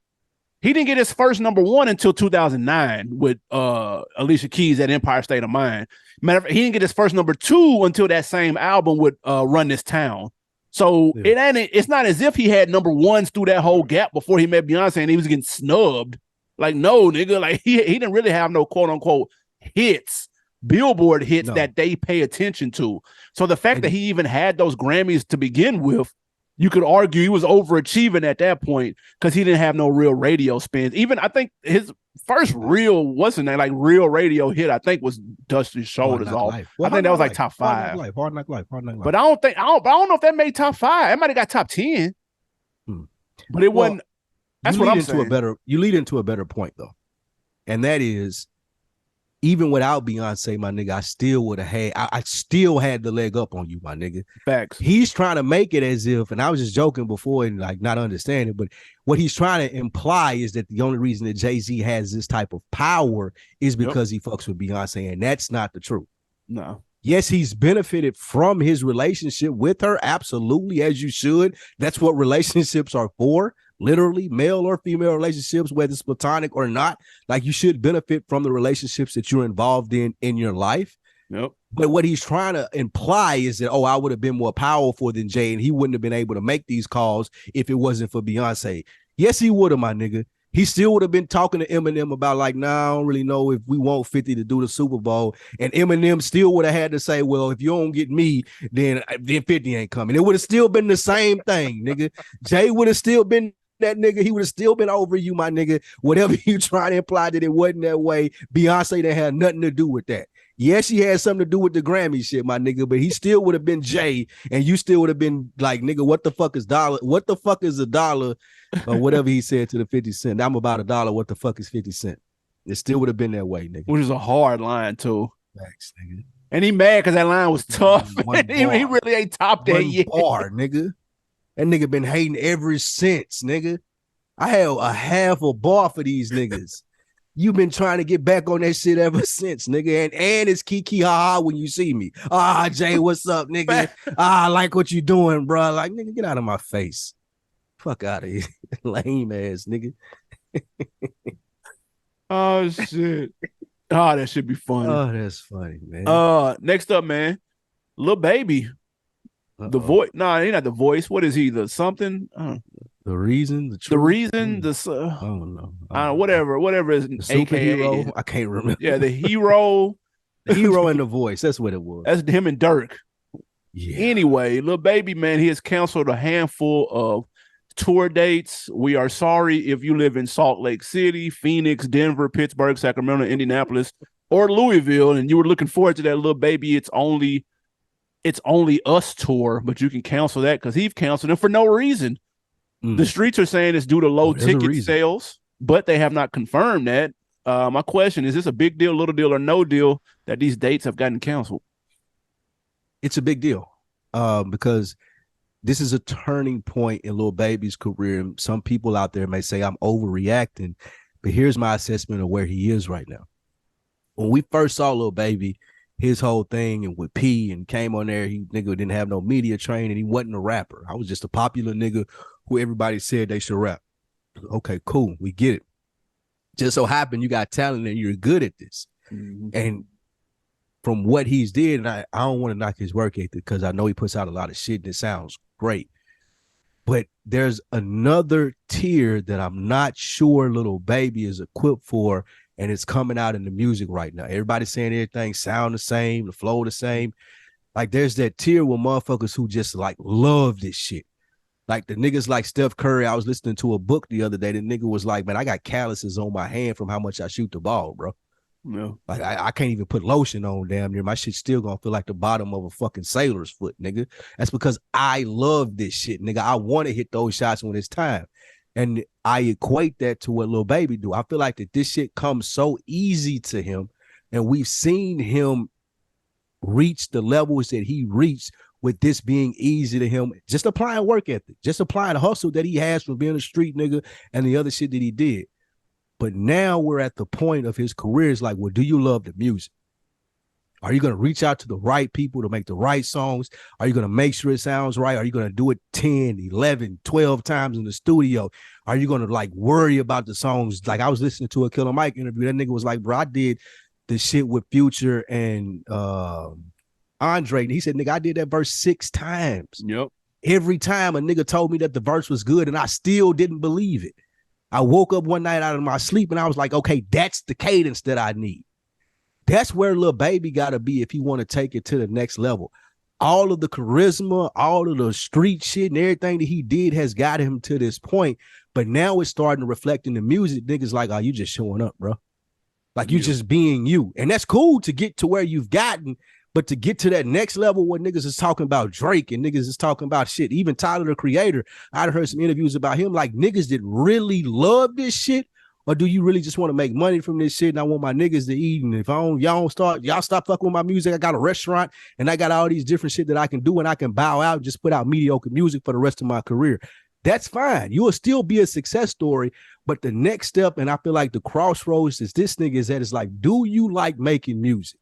He didn't get his first number one until 2009 with Alicia Keys at Empire State of Mind. Matter of fact, he didn't get his first number two until that same album with Run This Town. So it's not as if he had number ones through that whole gap before he met Beyonce and he was getting snubbed. Like, no, nigga, like he didn't really have no quote unquote hits, Billboard hits that they pay attention to. So the fact that he even had those Grammys to begin with, you could argue he was overachieving at that point because he didn't have no real radio spins. Even I think his first real, wasn't that like real radio hit, I think was Dust His Shoulders Off. I think that was like top 5. Hard Knock Life. But I don't know if that made top 5. It might have got top 10. But it wasn't. That's what I'm saying. You lead into a better point though. And that is, even without Beyonce, my nigga, I still had the leg up on you, my nigga. Facts. He's trying to make it as if, and I was just joking before and like not understanding, but what he's trying to imply is that the only reason that Jay-Z has this type of power is because he fucks with Beyonce, and that's not the truth. No. Yes, he's benefited from his relationship with her, absolutely, as you should. That's what relationships are for. Literally, male or female relationships, whether it's platonic or not, like you should benefit from the relationships that you're involved in your life. Yep. But what he's trying to imply is that, I would have been more powerful than Jay, and he wouldn't have been able to make these calls if it wasn't for Beyonce. Yes, he would have, my nigga. He still would have been talking to Eminem about like, nah, I don't really know if we want 50 to do the Super Bowl. And Eminem still would have had to say, well, if you don't get me, then 50 ain't coming. It would have still been the same thing, nigga. Jay would have still been that nigga. He would have still been over you, my nigga. Whatever you trying to imply that it wasn't that way, Beyonce didn't have nothing to do with that. Yes, she had something to do with the Grammy shit, my nigga, but he still would have been Jay, and you still would have been like, nigga, what the fuck is dollar? What the fuck is a dollar? Or whatever he said to the 50 Cent. I'm about $1. What the fuck is 50 Cent? It still would have been that way, nigga. Which is a hard line, too. Thanks, nigga. And he mad because that line was tough. he really ain't topped that yet. Bar, nigga. That nigga been hating ever since, nigga. I had a half a bar for these niggas. You've been trying to get back on that shit ever since, nigga. And it's kiki ha ha when you see me. Ah, Jay, what's up, nigga? I like what you doing, bro. Like, nigga, get out of my face. Fuck out of here. Lame ass, nigga. Oh, shit. Oh, that should be funny. Oh, that's funny, man. Next up, man. Lil Baby. The voice. Nah, he not the voice. What is he? The something? The reason, the truth. The reason, I don't know. Whatever is the superhero. I can't remember. Yeah, the hero. The hero and the voice. That's what it was. That's him and Dirk. Yeah. Anyway, Lil Baby, man, he has canceled a handful of tour dates. We are sorry if you live in Salt Lake City, Phoenix, Denver, Pittsburgh, Sacramento, Indianapolis, or Louisville, and you were looking forward to that. Lil Baby, it's only us tour, but you can cancel that because he's canceled it for no reason. The streets are saying it's due to low ticket sales, but they have not confirmed that. My question is this a big deal, little deal, or no deal that these dates have gotten canceled? It's a big deal because this is a turning point in Lil Baby's career. And some people out there may say I'm overreacting, but here's my assessment of where he is right now. When we first saw Lil Baby, his whole thing and with P and came on there, nigga didn't have no media training. He wasn't a rapper. I was just a popular nigga who everybody said they should rap. Okay, cool. We get it. Just so happened you got talent and you're good at this. Mm-hmm. And from what he's did, and I don't want to knock his work ethic because I know he puts out a lot of shit that sounds great. But there's another tier that I'm not sure Lil Baby is equipped for, and it's coming out in the music right now. Everybody's saying everything sound the same, the flow the same. Like there's that tier with motherfuckers who just like love this shit. Like the niggas like Steph Curry. I was listening to a book the other day. The nigga was like, man, I got calluses on my hand from how much I shoot the ball, bro. No. Like I can't even put lotion on damn near. My shit's still gonna feel like the bottom of a fucking sailor's foot, nigga. That's because I love this shit, nigga. I want to hit those shots when it's time. And I equate that to what Lil Baby do. I feel like that this shit comes so easy to him, and we've seen him reach the levels that he reached with this being easy to him, just applying work ethic, just applying the hustle that he has from being a street nigga and the other shit that he did. But now we're at the point of his career. It's like, well, do you love the music? Are you going to reach out to the right people to make the right songs? Are you going to make sure it sounds right? Are you going to do it 10, 11, 12 times in the studio? Are you going to like worry about the songs? Like I was listening to a Killer Mike interview. That nigga was like, bro, I did the shit with Future and Andre. And he said, nigga, I did that verse 6 times. Yep. Every time a nigga told me that the verse was good and I still didn't believe it. I woke up one night out of my sleep and I was like, okay, that's the cadence that I need. That's where Lil Baby got to be if he want to take it to the next level. All of the charisma, all of the street shit and everything that he did has got him to this point. But now it's starting to reflect in the music. Niggas like, oh, you just showing up, bro. Like you just being you. And that's cool to get to where you've gotten. But to get to that next level where niggas is talking about Drake and niggas is talking about shit, even Tyler, the Creator, I'd heard some interviews about him, like niggas that really love this shit, or do you really just want to make money from this shit and I want my niggas to eat, and if y'all stop fucking with my music, I got a restaurant and I got all these different shit that I can do and I can bow out and just put out mediocre music for the rest of my career. That's fine. You will still be a success story, but the next step, and I feel like the crossroads is this nigga is at, is like, do you like making music?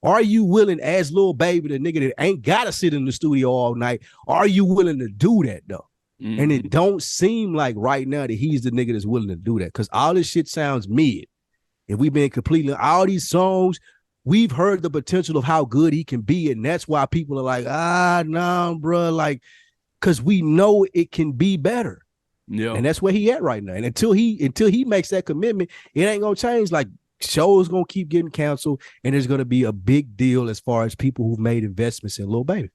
Are you willing, as Lil Baby, the nigga that ain't gotta sit in the studio all night, are you willing to do that though? Mm-hmm. And it don't seem like right now that he's the nigga that's willing to do that, because all this shit sounds mid. If we've been completely, all these songs, we've heard the potential of how good he can be, and that's why people are like, nah, bro, like, because we know it can be better. Yeah, and that's where he at right now. And until he makes that commitment, it ain't gonna change. Like, shows gonna keep getting canceled, and there's gonna be a big deal as far as people who've made investments in Lil Baby.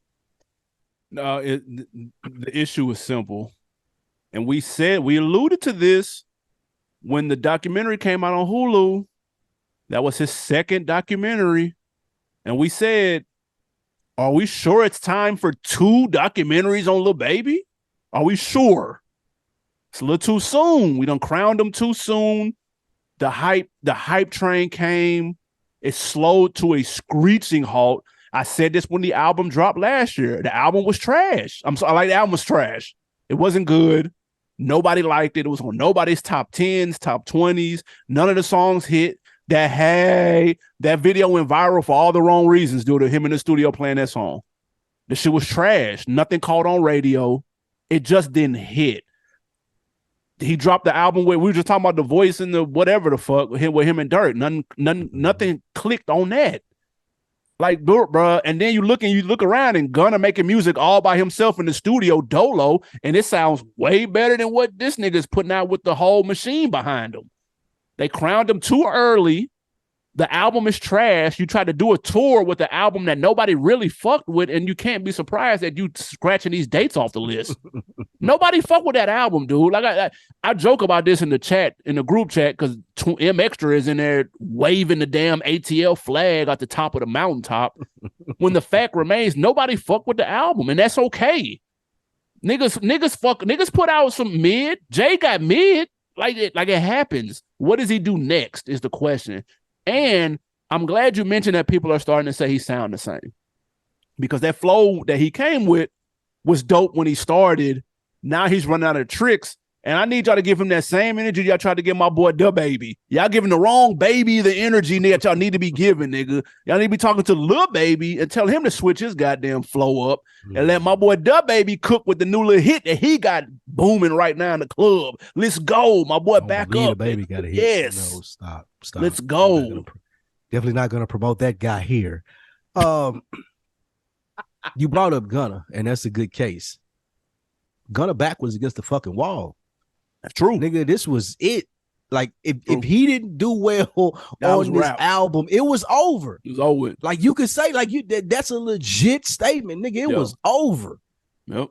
No, the issue is simple, and we alluded to this when the documentary came out on Hulu. That was his second documentary, and we said, "Are we sure it's time for 2 documentaries on Lil Baby? Are we sure? It's a little too soon. We done crowned him too soon." The hype train came. It slowed to a screeching halt. I said this when the album dropped last year. The album was trash. I'm sorry, like the album was trash. It wasn't good. Nobody liked it. It was on nobody's top 10s, top 20s. None of the songs hit. That video went viral for all the wrong reasons due to him in the studio playing that song. The shit was trash. Nothing caught on radio. It just didn't hit. He dropped the album with, we were just talking about The Voice and the whatever the fuck with him and Dirk. Nothing clicked on that. Like, bro, and then you look around and Gunna making music all by himself in the studio, dolo, and it sounds way better than what this nigga's putting out with the whole machine behind him. They crowned him too early. The album is trash. You try to do a tour with the album that nobody really fucked with, and you can't be surprised that you scratching these dates off the list. Nobody fucked with that album, dude. Like I joke about this in the chat, in the group chat, because M Extra is in there waving the damn ATL flag at the top of the mountaintop. When the fact remains, nobody fucked with the album, and that's okay. Niggas put out some mid. Jay got mid. Like it happens. What does he do next is the question. And I'm glad you mentioned that people are starting to say he sound the same, because that flow that he came with was dope when he started. Now he's running out of tricks, and I need y'all to give him that same energy y'all tried to give my boy Da Baby. Y'all giving the wrong baby the energy that y'all need to be giving, nigga. Y'all need to be talking to Lil Baby and tell him to switch his goddamn flow up and let my boy Da Baby cook with the new little hit that he got booming right now in the club. Let's go, my boy. Back up. Baby got a hit. Yes. No, stop. Let's go. Definitely not going to promote that guy here. You brought up Gunna, and that's a good case. Gunna back was against the fucking wall. That's true. Nigga, this was it. Like, if he didn't do well on this album, it was over. It was over. Like, you could say, like, that's a legit statement, nigga. It was over. Yep.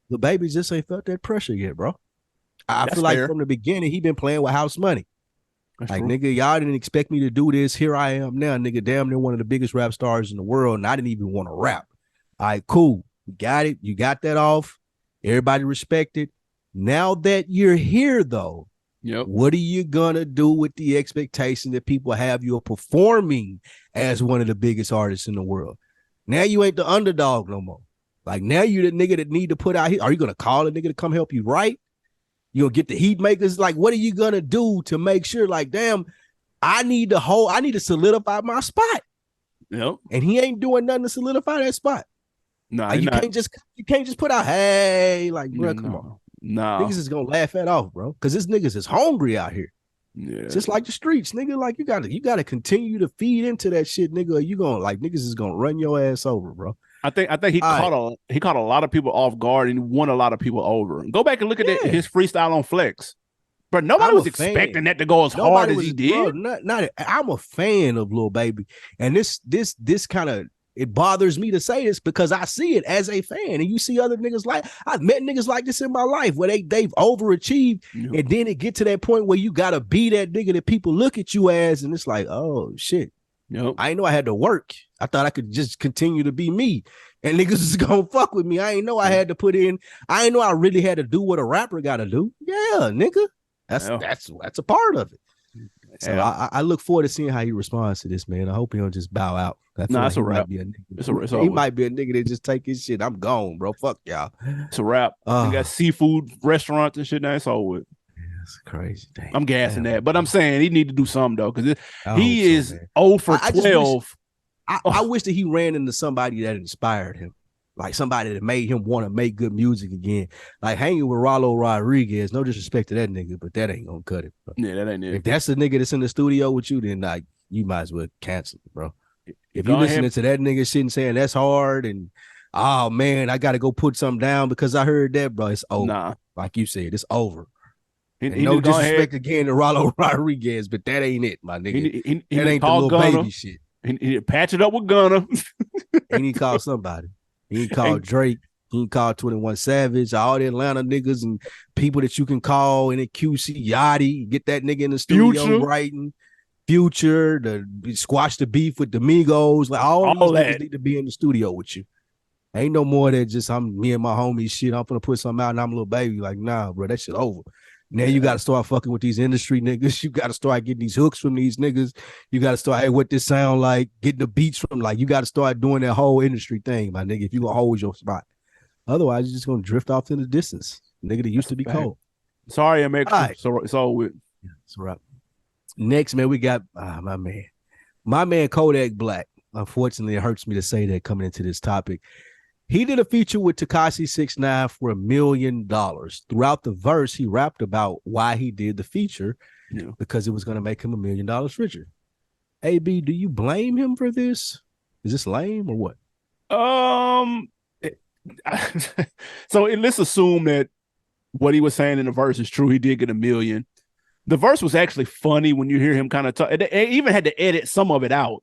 The baby just ain't felt that pressure yet, bro. I feel like from the beginning, he been playing with house money. That's like, true. Nigga, y'all didn't expect me to do this. Here I am now, nigga. Damn near one of the biggest rap stars in the world, and I didn't even want to rap. All right, cool. You got it. You got that off. Everybody respected. Now that you're here, though, what are you gonna do with the expectation that people have you performing as one of the biggest artists in the world? Now you ain't the underdog no more. Like, now you the nigga that need to put out here. Are you gonna call a nigga to come help you write? You gonna get the heat makers? Like, what are you gonna do to make sure, like, damn, I need to solidify my spot. Yep. And he ain't doing nothing to solidify that spot. No, like, you can't just put out, hey, like, bro, come on. No. Niggas is gonna laugh that off, bro. Because this niggas is hungry out here. Yeah. Just like the streets, nigga. Like, you gotta continue to feed into that shit, nigga. Or you gonna, like, niggas is gonna run your ass over, bro. I think he caught a lot of people off guard and won a lot of people over. Go back and look at his freestyle on Flex. But nobody was expecting that to go as hard as he did. Bro, I'm a fan of Lil Baby. And this kind of, it bothers me to say this because I see it as a fan. And you see other niggas like, I've met niggas like this in my life where they've overachieved. Yeah. And then it get to that point where you gotta be that nigga that people look at you as, and it's like, oh shit. Nope. I ain't know I had to work. I thought I could just continue to be me. And niggas is gonna fuck with me. I ain't know I had to put in, I ain't know I really had to do what a rapper gotta do. Yeah, nigga. That's a part of it. So I look forward to seeing how he responds to this, man. I hope he don't just bow out. That's a rap. He might be a nigga that just take his shit. I'm gone, bro. Fuck y'all. It's a rap. He got seafood restaurants and shit now. It's all with. That's crazy. Damn. I'm gassing that. But I'm saying he need to do something, though, because he is 0 for 12. I wish that he ran into somebody that inspired him. Like somebody that made him want to make good music again. Like hanging with Rollo Rodriguez. No disrespect to that nigga, but that ain't gonna cut it, bro. Yeah, that ain't it. If that's the nigga that's in the studio with you, then like you might as well cancel it, bro. If you listening to that nigga shit and saying that's hard and oh man, I gotta go put something down because I heard that, bro, it's over. Nah. Like you said, it's over. No disrespect again to Rollo Rodriguez, but that ain't it, my nigga. That ain't the Lil Baby shit. He patch it up with Gunna. He need to call somebody. He called Drake. He called 21 Savage, all the Atlanta niggas and people that you can call in a QC Yachty. Get that nigga in the studio writing. Future, squash the beef with the Migos. Like all these niggas need to be in the studio with you. Ain't no more than just me and my homies shit. I'm gonna put something out and I'm a Lil Baby. Like, nah, bro, that shit over. Now you got to start fucking with these industry niggas. You got to start getting these hooks from these niggas. You got to start, hey, what this sound like? Get the beats from, like, you got to start doing that whole industry thing, my nigga, if you going to hold your spot. Otherwise, you're just going to drift off in the distance. Nigga that used to be cold. Sorry, I'm extra. All right. So it's all with. That's right. Next, man, we got my man Kodak Black. Unfortunately, it hurts me to say that coming into this topic. He did a feature with Tekashi 6ix9ine for $1 million. Throughout the verse, he rapped about why he did the feature, because it was going to make him $1 million richer. AB, do you blame him for this? Is this lame or what? So let's assume that what he was saying in the verse is true. He did get $1 million. The verse was actually funny when you hear him kind of talk. They even had to edit some of it out.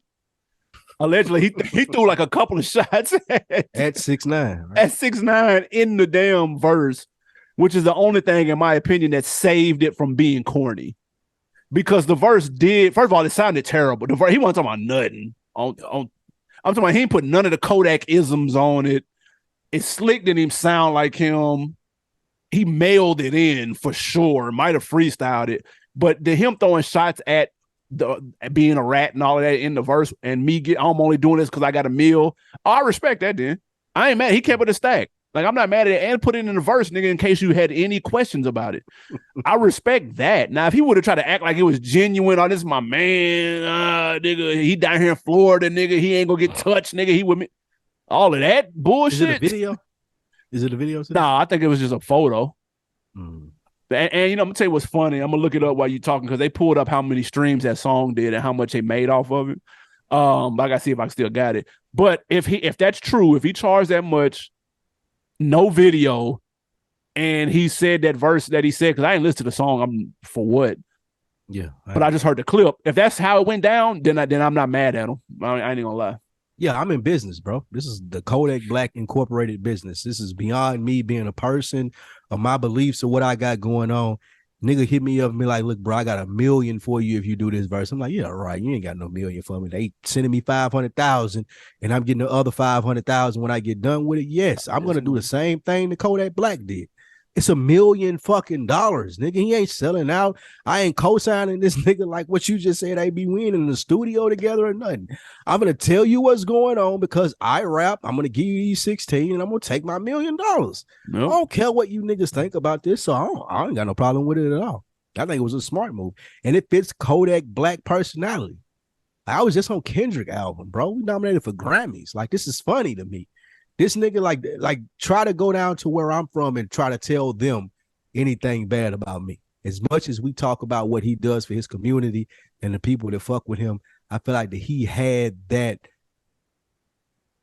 Allegedly, he threw like a couple of shots at 6ix9ine. Right? At 6ix9ine in the damn verse, which is the only thing, in my opinion, that saved it from being corny. Because the verse did, first of all, it sounded terrible. The verse, he wasn't talking about nothing. I'm talking about he ain't put none of the Kodak isms on it. It slick didn't even sound like him. He mailed it in for sure. Might have freestyled it, but him throwing shots at the being a rat and all of that in the verse, and I'm only doing this because I got a meal. I respect that. Then I ain't mad. He kept it a stack. Like, I'm not mad at it, and put it in the verse, nigga, in case you had any questions about it. I respect that. Now, if he would have tried to act like it was genuine, this is my man, nigga, he down here in Florida, nigga, he ain't gonna get touched, nigga, he with me. All of that bullshit. Is it a video? Is it a video? Nah, I think it was just a photo. And I'm gonna tell you what's funny. I'm gonna look it up while you're talking, because they pulled up how many streams that song did and how much they made off of it. I gotta see if I still got it. But if that's true, if he charged that much, no video, and he said that verse that he said, because I ain't listened to the song, I'm for what? Yeah. But I just heard the clip. If that's how it went down, then I'm not mad at him. I ain't gonna lie. Yeah, I'm in business, bro. This is the Kodak Black Incorporated business. This is beyond me being a person or my beliefs or what I got going on. Nigga hit me up and be like, look, bro, I got $1 million for you if you do this verse. I'm like, yeah, right. You ain't got no million for me. They sending me 500,000 and I'm getting the other 500,000 when I get done with it. Yes, I'm going to do the same thing that Kodak Black did. It's $1 million fucking dollars, nigga. He ain't selling out. I ain't co-signing this nigga like what you just said. They be winning in the studio together or nothing. I'm gonna tell you what's going on because I rap. I'm gonna give you these 16 and I'm gonna take my $1 million. Nope. I don't care what you niggas think about this, so I ain't got no problem with it at all. I think it was a smart move, and it fits Kodak Black personality. I was just on Kendrick album, bro. We nominated for Grammys. Like, this is funny to me. This nigga like try to go down to where I'm from and try to tell them anything bad about me. As much as we talk about what he does for his community and the people that fuck with him, I feel like that he had that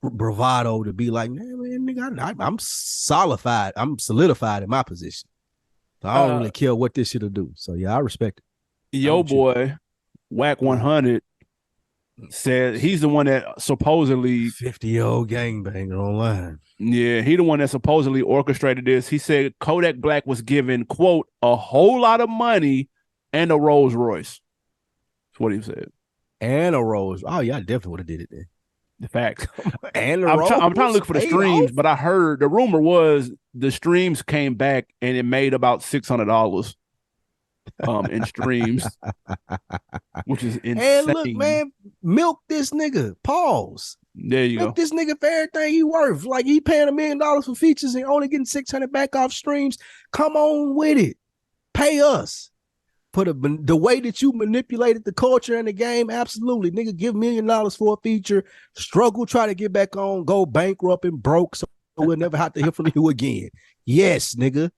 bravado to be like, man, nigga, I'm solidified. I'm solidified in my position. So I don't really care what this shit'll do. So yeah, I respect it. Yo boy, Whack 100 said he's the one that supposedly 50-year-old gangbanger online. Yeah, he the one that supposedly orchestrated this. He said Kodak Black was given, quote, a whole lot of money and a Rolls Royce. That's what he said. And a Rolls. Oh yeah, I definitely would have did it then. The fact. And I'm trying to look for the streams, but I heard the rumor was the streams came back and it made about $600 in streams, which is insane. And look, man, milk this nigga. Pause. There you milk this nigga for everything he worth. Like, he paying $1 million for features and only getting 600 back off streams. Come on with it. Pay us. The way that you manipulated the culture and the game, absolutely. Nigga, give $1 million for a feature, struggle, try to get back on, go bankrupt and broke, so we'll never have to hear from you again. Yes, nigga.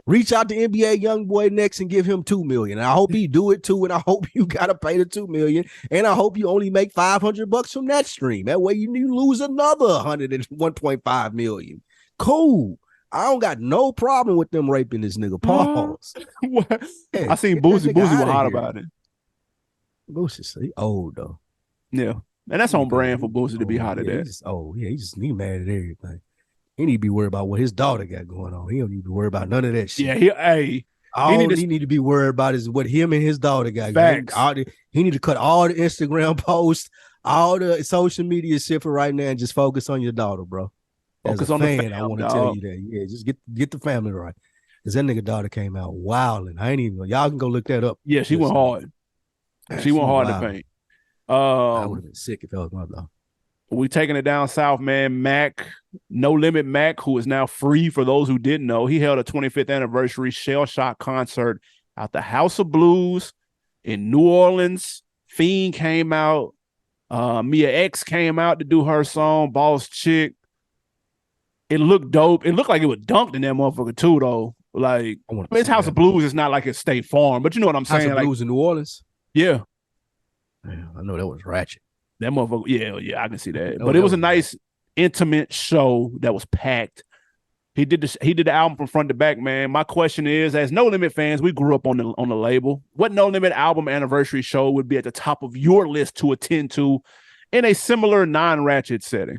Reach out to NBA YoungBoy next and give him $2 million. And I hope he do it too. And I hope you gotta pay the $2 million. And I hope you only make $500 from that stream. That way you lose another $101.5 million. Cool. I don't got no problem with them raping this nigga. Pause. Yeah, I seen Boosie was hot about it. Boosie, he old though. Yeah, and that's on brand for Boosie to be hot at that. He mad at everything. He need to be worried about what his daughter got going on. He don't need to worry about none of that shit. Yeah, he need to be worried about is what him and his daughter got. Facts. He need to cut all the Instagram posts, all the social media shit for right now, and just focus on your daughter, bro. Focus on the family. I want to tell you that. Yeah, just get the family right. Because that nigga daughter came out wilding. I ain't even. Y'all can go look that up. Yeah, she went hard. She went hard in the paint. I would have been sick if that was my daughter. We taking it down south, man. Mac, No Limit Mac, who is now free for those who didn't know. He held a 25th anniversary Shell Shock concert out the House of Blues in New Orleans. Fiend came out. Mia X came out to do her song, Boss Chick. It looked dope. It looked like it was dunked in that motherfucker too, though. Like, it's House of Blues. It's not like it's State Farm, but you know what I'm saying? House of Blues in New Orleans? Yeah. Man, I know that was ratchet. That motherfucker, yeah, I can see that. But it was a nice, intimate show that was packed. He did the album from front to back, man. My question is, as No Limit fans, we grew up on the label. What No Limit album anniversary show would be at the top of your list to attend to in a similar non-ratchet setting?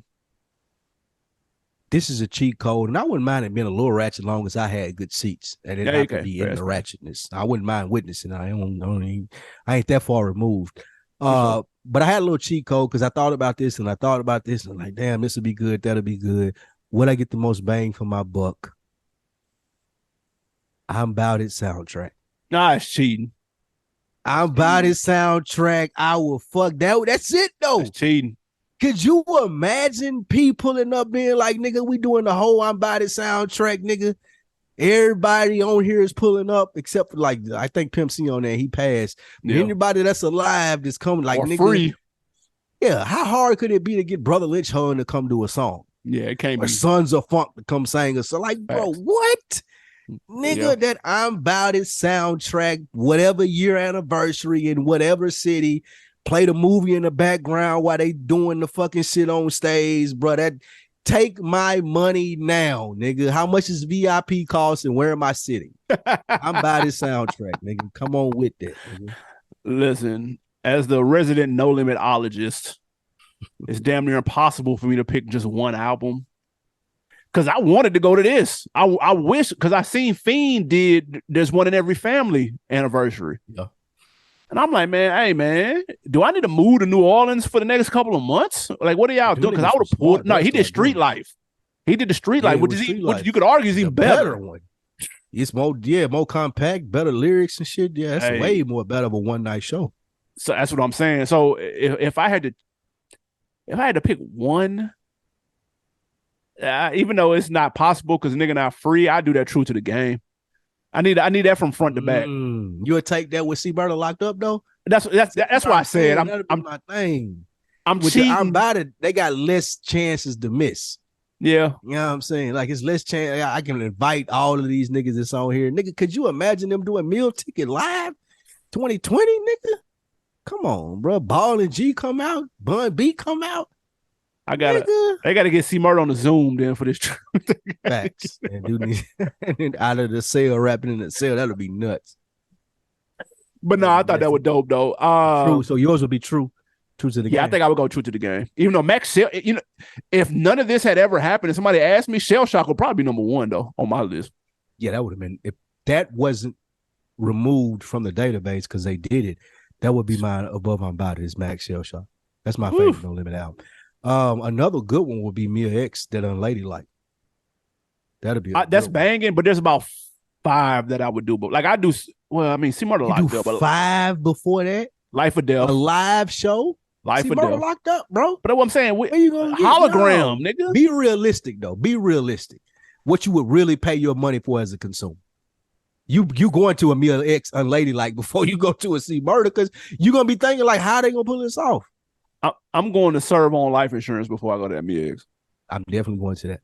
This is a cheat code, and I wouldn't mind it being a little ratchet as long as I had good seats, and it had to be in the ratchetness. I wouldn't mind witnessing. I ain't that far removed. But I had a little cheat code because I thought about this and I'm like, damn, this would be good. That'll be good. Would I get the most bang for my buck? I'm About It soundtrack. Nah, it's cheating. I'm About It soundtrack. I will fuck that. That's it though. It's cheating. Could you imagine P pulling up being like, nigga, we doing the whole I'm About It soundtrack, nigga? Everybody on here is pulling up except for like I think Pimp C on there. He passed. Yeah. Anybody that's alive that's coming like or nigga, free. Yeah, how hard could it be to get Brother Lynch Hung to come do a song? Yeah, it can't or be. Sons of Funk to come sing a song. Like, bro, what? Nigga, that I'm About It soundtrack, whatever year anniversary in whatever city, play the movie in the background while they doing the fucking shit on stage, bro. That take my money now, nigga. How much is VIP cost and where am I sitting? I'm About It soundtrack, nigga. Come on with that, nigga. Listen, as the resident No Limitologist, it's damn near impossible for me to pick just one album. Because I wanted to go to this. I wish, because I seen Fiend did There's One in Every Family anniversary. Yeah. And I'm like, man, hey, man, do I need to move to New Orleans for the next couple of months? Like, what are y'all doing? Because I would have pulled. No, he did Street Life. He did the Street Life, which you could argue is even better. One. It's more compact, better lyrics and shit. Yeah, it's way more better of a one night show. So that's what I'm saying. So if I had to pick one, even though it's not possible because nigga not free, I do that true to the game. I need that from front to back. You would take that with C Murder locked up though? That's why I said I'm my thing. I'm cheating. I'm About It. They got less chances to miss. Yeah, you know what I'm saying? Like it's less chance. I can invite all of these niggas that's on here. Nigga, could you imagine them doing Meal Ticket Live 2020, nigga? Come on, bro. Ball and G come out. Bun B come out. They gotta get C Murder on the Zoom then for this trip. Facts. And out of the cell, rapping in the cell, that'll be nuts. But no, I thought that was dope though. True. So yours would be true to the game. Yeah, I think I would go true to the game. Even though Max Shell, if none of this had ever happened and somebody asked me, Shell Shock would probably be number one though on my list. Yeah, that would have been, if that wasn't removed from the database because they did it, that would be mine above I'm About It is Max Shell Shock. That's my favorite No Limit album. Another good one would be Mia X, that Unladylike. That'll be that's banging, but there's about 5 that I would do. But like I do, well, I mean, C Murder locked up. 5 before that? Life or Death. A live show? Life or Death. Locked up, bro. But that's what I'm saying. Where you gonna hologram, nigga? Be realistic, though. Be realistic. What you would really pay your money for as a consumer. You going to a Mia X Unladylike before you go to a C Murder because you're going to be thinking like, how they going to pull this off? I'm going to serve on life insurance before I go to that Mia X. I'm definitely going to that.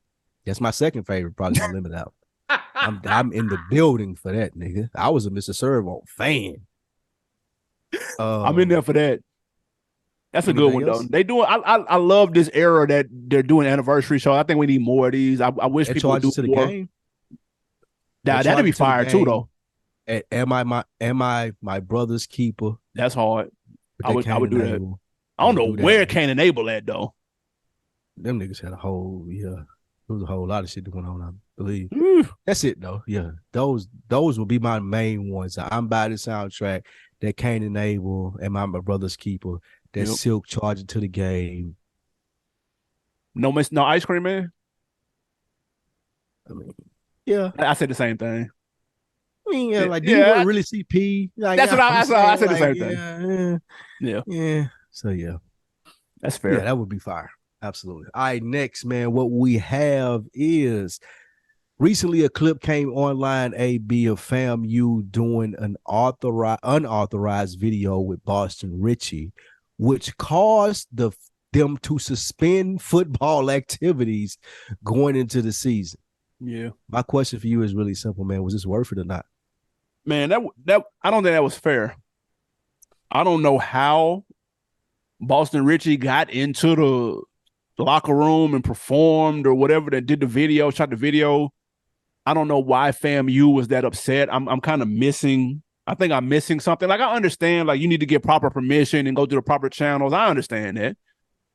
That's my second favorite, probably No Limit out. I'm in the building for that, nigga. I was a Mr. Servo fan. I'm in there for that. That's a good one though. They doing. I love this era that they're doing anniversary show. I think we need more of these. I wish people would do to the more. Game. That'd be fire too though. Am I my brother's keeper? That's hard. I would do that. I don't know where Can't Enable at though. Them niggas had a whole there was a whole lot of shit going on, I believe. That's it though. Yeah. Those will be my main ones. I'm About It soundtrack, that Can't Enable, and my brother's keeper, that Silk Charger to the Game. No Ice Cream Man? I mean, yeah. I said the same thing. I mean, do you want to really see P? Like, that's what I said the same thing. Yeah. So yeah. That's fair. Yeah, that would be fire. Absolutely. All right, next, man, what we have is recently a clip came online, AB, of FAMU doing an unauthorized video with Boston Richie, which caused them to suspend football activities going into the season. Yeah. My question for you is really simple, man. Was this worth it or not? Man, that I don't think that was fair. I don't know how Boston Richie got into the locker room and performed or whatever, that did the video, shot the video. I don't know why FAMU was that upset. I'm kind of missing. I think I'm missing something. Like, I understand, like, you need to get proper permission and go through the proper channels. I understand that.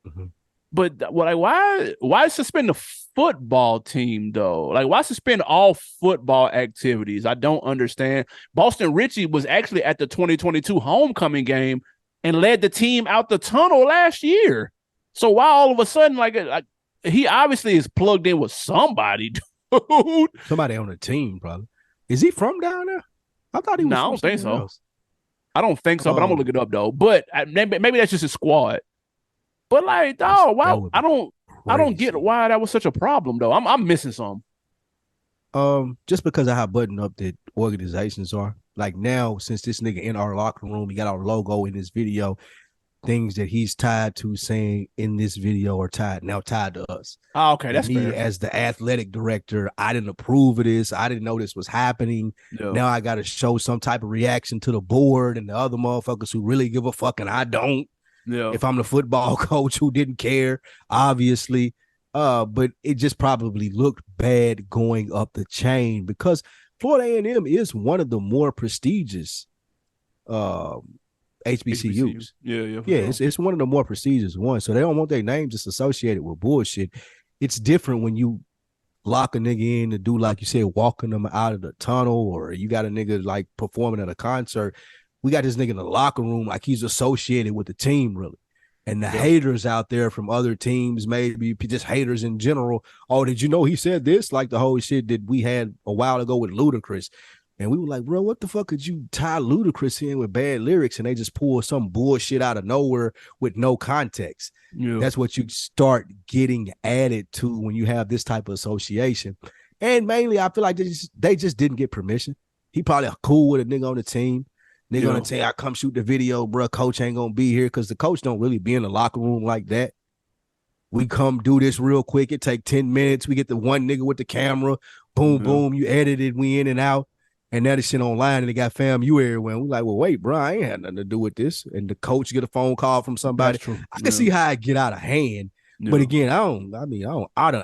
Mm-hmm. But why suspend the football team though? Like, why suspend all football activities? I don't understand. Boston Richie was actually at the 2022 homecoming game and led the team out the tunnel last year. So why all of a sudden, like he obviously is plugged in with somebody, dude. Somebody on the team, probably. Is he from down there? I thought he was. No, I from don't think so. Else. I don't think so, but I'm gonna look it up though. But maybe that's just his squad. But like, dog, why? I don't get why that was such a problem though. I'm missing some. Just because of how buttoned up the organizations are. Like, now, since this nigga in our locker room, he got our logo in this video. Things that he's tied to saying in this video are tied to us. Oh, okay, that's me fair. As the athletic director, I didn't approve of this. I didn't know this was happening. No. Now I got to show some type of reaction to the board and the other motherfuckers who really give a fuck, and I don't. Yeah. If I'm the football coach who didn't care, obviously. But it just probably looked bad going up the chain because Florida A&M is one of the more prestigious HBCUs. Yeah. Sure. It's one of the more prestigious ones. So they don't want their name just associated with bullshit. It's different when you lock a nigga in to do, like you said, walking them out of the tunnel, or you got a nigga like performing at a concert. We got this nigga in the locker room like he's associated with the team, really. And the haters out there from other teams, maybe just haters in general. Oh, did you know he said this? Like the whole shit that we had a while ago with Ludacris. And we were like, bro, what the fuck could you tie Ludacris in with bad lyrics? And they just pull some bullshit out of nowhere with no context. Yeah. That's what you start getting added to when you have this type of association. And mainly, I feel like they just didn't get permission. He probably cool with a nigga on the team. Nigga on the team, I come shoot the video, bro. Coach ain't gonna be here because the coach don't really be in the locker room like that. We come do this real quick. It take 10 minutes. We get the one nigga with the camera. Boom, boom. You edit it. We in and out. And now this shit online and they got FAMU everywhere. We like, well, wait, bro, I ain't had nothing to do with this. And the coach get a phone call from somebody. I can see how it get out of hand. Yeah. But again,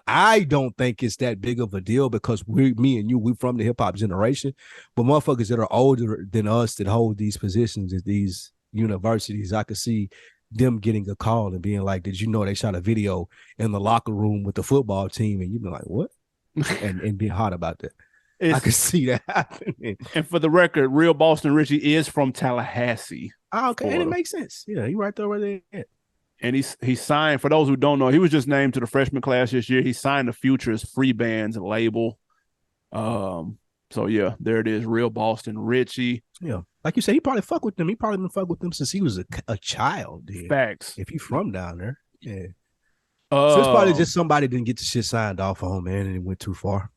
I don't think it's that big of a deal because me and you, we from the hip hop generation. But motherfuckers that are older than us that hold these positions at these universities, I could see them getting a call and being like, did you know they shot a video in the locker room with the football team? And you'd be like, what? and being hot about that. I could see that happening. And for the record, real Boston Richie is from Tallahassee. Oh, okay, Florida. And it makes sense. Yeah, he right there where they at. And he signed, for those who don't know, he was just named to the freshman class this year. He signed the Futures Free Bands label. So yeah, there it is, real Boston Richie. Yeah, like you said, he probably fuck with them. He probably been fuck with them since he was a child. Dude. Facts. If he from down there, yeah. So it's probably just somebody didn't get the shit signed off on, man, and it went too far.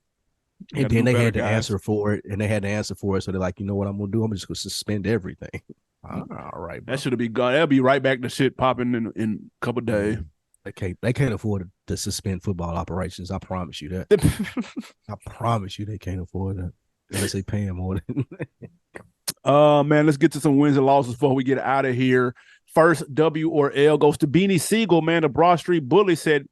And then they had to answer for it, So they're like, you know what I'm gonna do? I'm just gonna suspend everything. All right, bro. That should have been gone. That'll be right back to shit popping in a couple of days. They can't afford to suspend football operations. I promise you that. I promise you they can't afford that unless they pay them more than. Man, let's get to some wins and losses before we get out of here. First W or L goes to Beanie Siegel. Man, the Broad Street Bully said,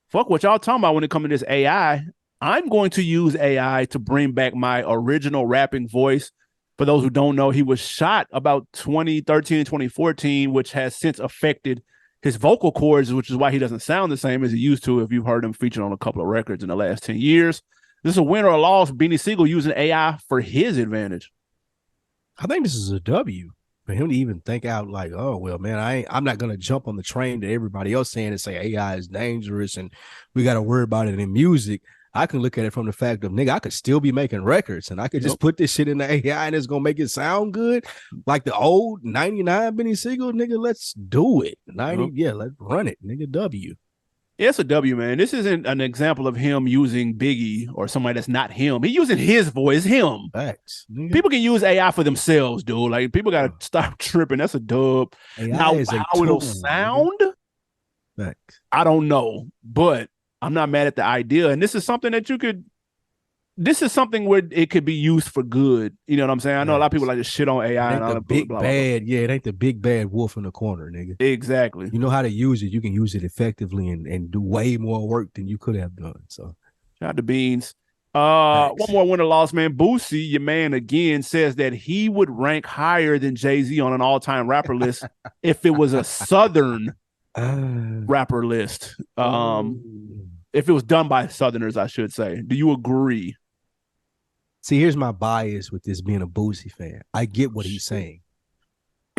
"Fuck what y'all talking about when it comes to this AI. I'm going to use AI to bring back my original rapping voice." For those who don't know, he was shot about 2013 and 2014, which has since affected his vocal cords, which is why he doesn't sound the same as he used to if you've heard him featured on a couple of records in the last 10 years. This is a win or a loss. Beanie Siegel using AI for his advantage. I think this is a W for him to even think out like, oh, well, man, I'm not going to jump on the train that everybody else saying and say AI is dangerous and we got to worry about it in music. I can look at it from the fact of, nigga, I could still be making records and I could just put this shit in the AI and it's going to make it sound good. Like the old 99 Benny Siegel, nigga, let's do it. 90, yeah, let's run it, nigga, W. It's a W, man. This isn't an example of him using Biggie or somebody that's not him. He using his voice, him. Facts. People can use AI for themselves, dude. Like, people got to stop tripping. That's a dub. AI Now, is a how it'll tool, nigga. sound, Facts. I don't know. But I'm not mad at the idea. And this is something that this is something where it could be used for good. You know what I'm saying? I know a lot of people like to shit on AI It and ain't all the that. big Blah, blah, blah. bad. Yeah, it ain't the big bad wolf in the corner, nigga. Exactly. You know how to use it. You can use it effectively and do way more work than you could have done. So, shout out to Beans. Facts. One more win or loss, man. Boosie, your man, again says that he would rank higher than Jay-Z on an all-time rapper list if it was a Southern rapper list. If it was done by Southerners, I should say. Do you agree? See, here's my bias with this being a Boosie fan. I get what he's saying.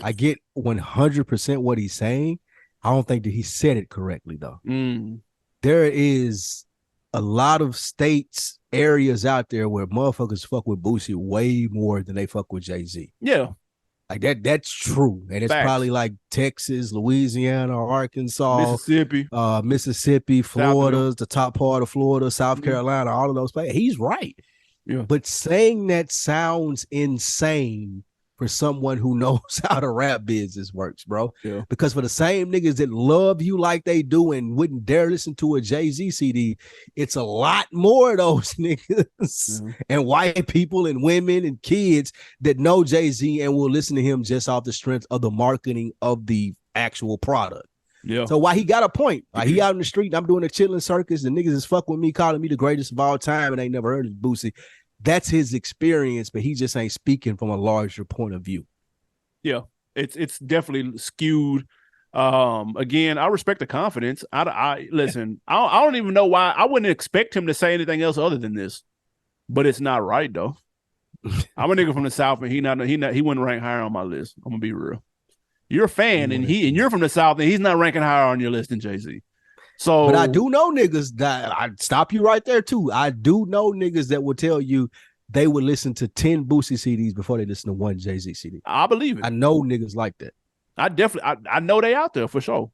I get 100% what he's saying. I don't think that he said it correctly, though. There is a lot of states, areas out there where motherfuckers fuck with Boosie way more than they fuck with Jay-Z. Yeah. Like that's true. And it's probably like Texas, Louisiana, Arkansas, Mississippi, Florida's the top part of Florida, South Carolina, all of those places. He's right. Yeah. But saying that sounds insane for someone who knows how the rap business works, bro. Yeah. Because for the same niggas that love you like they do and wouldn't dare listen to a Jay-Z CD, it's a lot more of those niggas and white people and women and kids that know Jay-Z and will listen to him just off the strength of the marketing of the actual product. Yeah. So why he got a point? Like, he out in the street and I'm doing a chilling circus. The niggas is fuck with me, calling me the greatest of all time, and ain't never heard of Boosie. That's his experience, but he just ain't speaking from a larger point of view. Yeah, it's definitely skewed. Again, I respect the confidence. I listen. I don't even know why. I wouldn't expect him to say anything else other than this, but it's not right though. I'm a nigga from the South, and he wouldn't rank higher on my list. I'm gonna be real. You're a fan, and you're from the South, and he's not ranking higher on your list than Jay-Z. So, but I do know niggas that I'd stop you right there too. I do know niggas that will tell you they would listen to 10 Boosie CDs before they listen to one Jay-Z CD. I believe it. I know niggas like that. I know they out there for sure.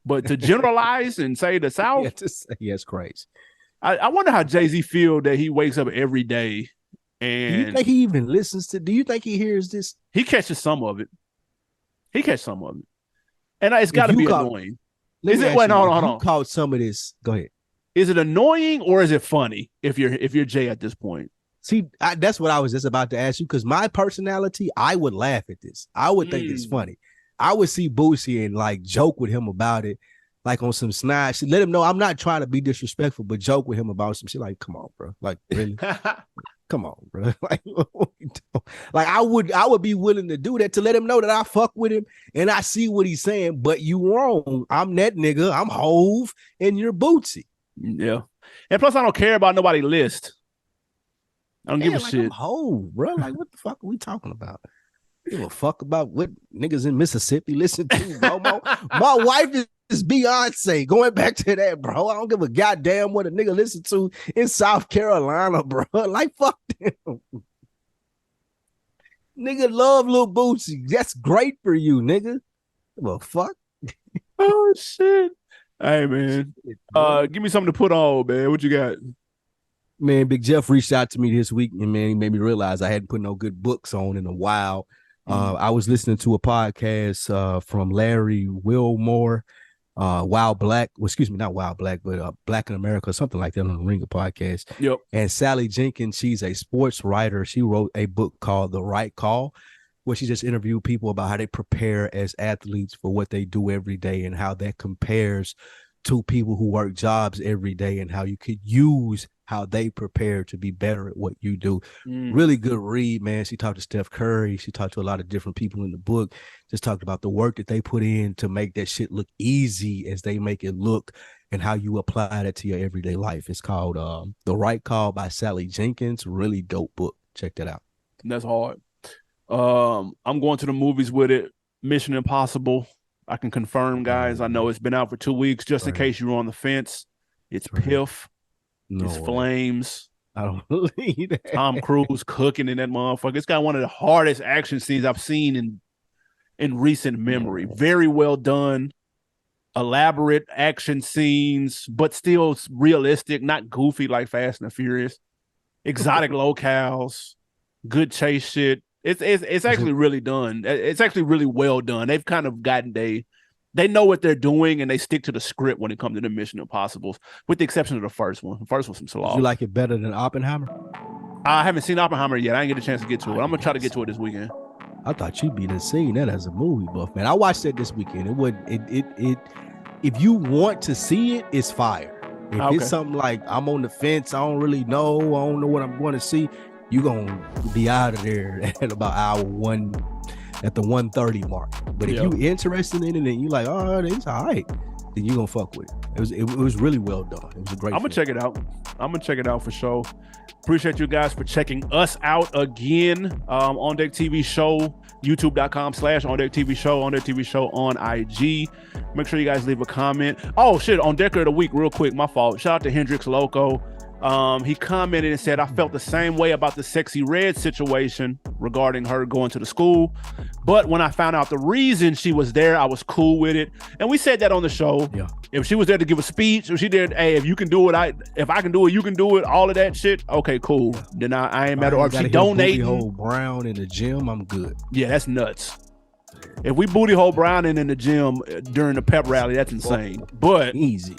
But to generalize and say the South, it's crazy. I wonder how Jay-Z feel that he wakes up every day and do you think he even listens to? Do you think he hears this? He catches some of it. And it's got to be annoying. Is it? Wait, hold on. You caught some of this. Go ahead. Is it annoying or is it funny if you're Jay at this point? See, that's what I was just about to ask you, because my personality, I would laugh at this. I would think it's funny. I would see Boosie and like joke with him about it, like on some snide shit. Let him know I'm not trying to be disrespectful, but joke with him about some shit. Like, come on, bro. Like, really? Come on, bro. Like I would be willing to do that to let him know that I fuck with him and I see what he's saying, but you wrong. I'm that nigga. I'm Hove and you're Bootsy. Yeah. And plus I don't care about nobody list. I don't give a shit. I'm Hove, bro. Like, what the fuck are we talking about? Give a fuck about what niggas in Mississippi listen to, bro. My wife is Beyonce. Going back to that, bro. I don't give a goddamn what a nigga listen to in South Carolina, bro. Like, fuck them. Nigga love Lil Bootsy. That's great for you, nigga. Well, fuck. Oh shit. Hey man. Give me something to put on, man. What you got? Man, Big Jeff reached out to me this week, and man, he made me realize I hadn't put no good books on in a while. I was listening to a podcast from Larry Wilmore, Wild Black. Well, excuse me, not Wild Black, but Black in America, something like that on the Ringer podcast. Yep. And Sally Jenkins, she's a sports writer. She wrote a book called The Right Call, where she just interviewed people about how they prepare as athletes for what they do every day and how that compares to people who work jobs every day and how you could use how they prepare to be better at what you do. Really good read, man. She talked to Steph Curry. She talked to a lot of different people in the book. Just talked about the work that they put in to make that shit look easy as they make it look and how you apply that to your everyday life. It's called The Right Call by Sally Jenkins. Really dope book. Check that out. That's hard. I'm going to the movies with it. Mission Impossible. I can confirm, guys. I know it's been out for 2 weeks. Just in case you were on the fence, it's Piff. It's flames. I don't believe that. Tom Cruise cooking in that motherfucker. It's got one of the hardest action scenes I've seen in recent memory. Very well done. elaborate action scenes, but still realistic, not goofy like Fast and the Furious. Exotic locales, good chase shit. It's actually really done. It's actually really well done. They've kind of gotten they know what they're doing and they stick to the script when it comes to the Mission Impossibles, with the exception of the first one. The first one's some slaw. Did you like it better than Oppenheimer? I haven't seen Oppenheimer yet. I didn't get a chance to get to it. I'm gonna try to get to it this weekend. I thought you'd be the scene that as a movie buff, man. I watched that this weekend. It would it if you want to see it, it's fire. If it's something like I'm on the fence, I don't really know, I don't know what I'm going to see, you're gonna be out of there at about hour one, at the 1:30 mark. But if you interested in it and you like, oh, it's all right, then you're gonna fuck with it. It was really well done. It was a great I'm gonna check it out. I'm gonna check it out for sure. Appreciate you guys for checking us out again. On Deck TV Show, youtube.com/On Deck TV Show, On Deck TV Show on IG. Make sure you guys leave a comment. Oh shit, on Decker of the Week, real quick, my fault. Shout out to Hendrix Loco. He commented and said, I felt the same way about the Sexy Red situation regarding her going to the school. But when I found out the reason she was there, I was cool with it. And we said that on the show. Yeah. If she was there to give a speech, if she did, hey, if you can do it, if I can do it, you can do it, all of that shit, okay, cool. Yeah. Then I ain't mad. Or if she donating. Booty hole Brown in the gym, I'm good. Yeah, that's nuts. If we booty hole Brown in the gym during the pep rally, that's insane. But easy.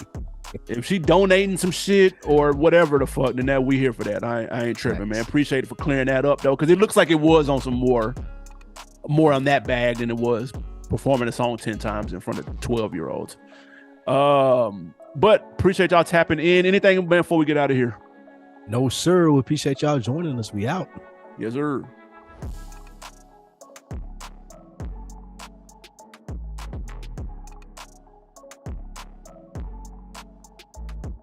If she donating some shit or whatever the fuck, then that we here for that. I ain't tripping, man. Appreciate it for clearing that up though, because it looks like it was on some more on that bag than it was performing a song 10 times in front of 12-year-olds. But appreciate y'all tapping in. Anything before we get out of here? No, sir. We appreciate y'all joining us. We out. Yes, sir.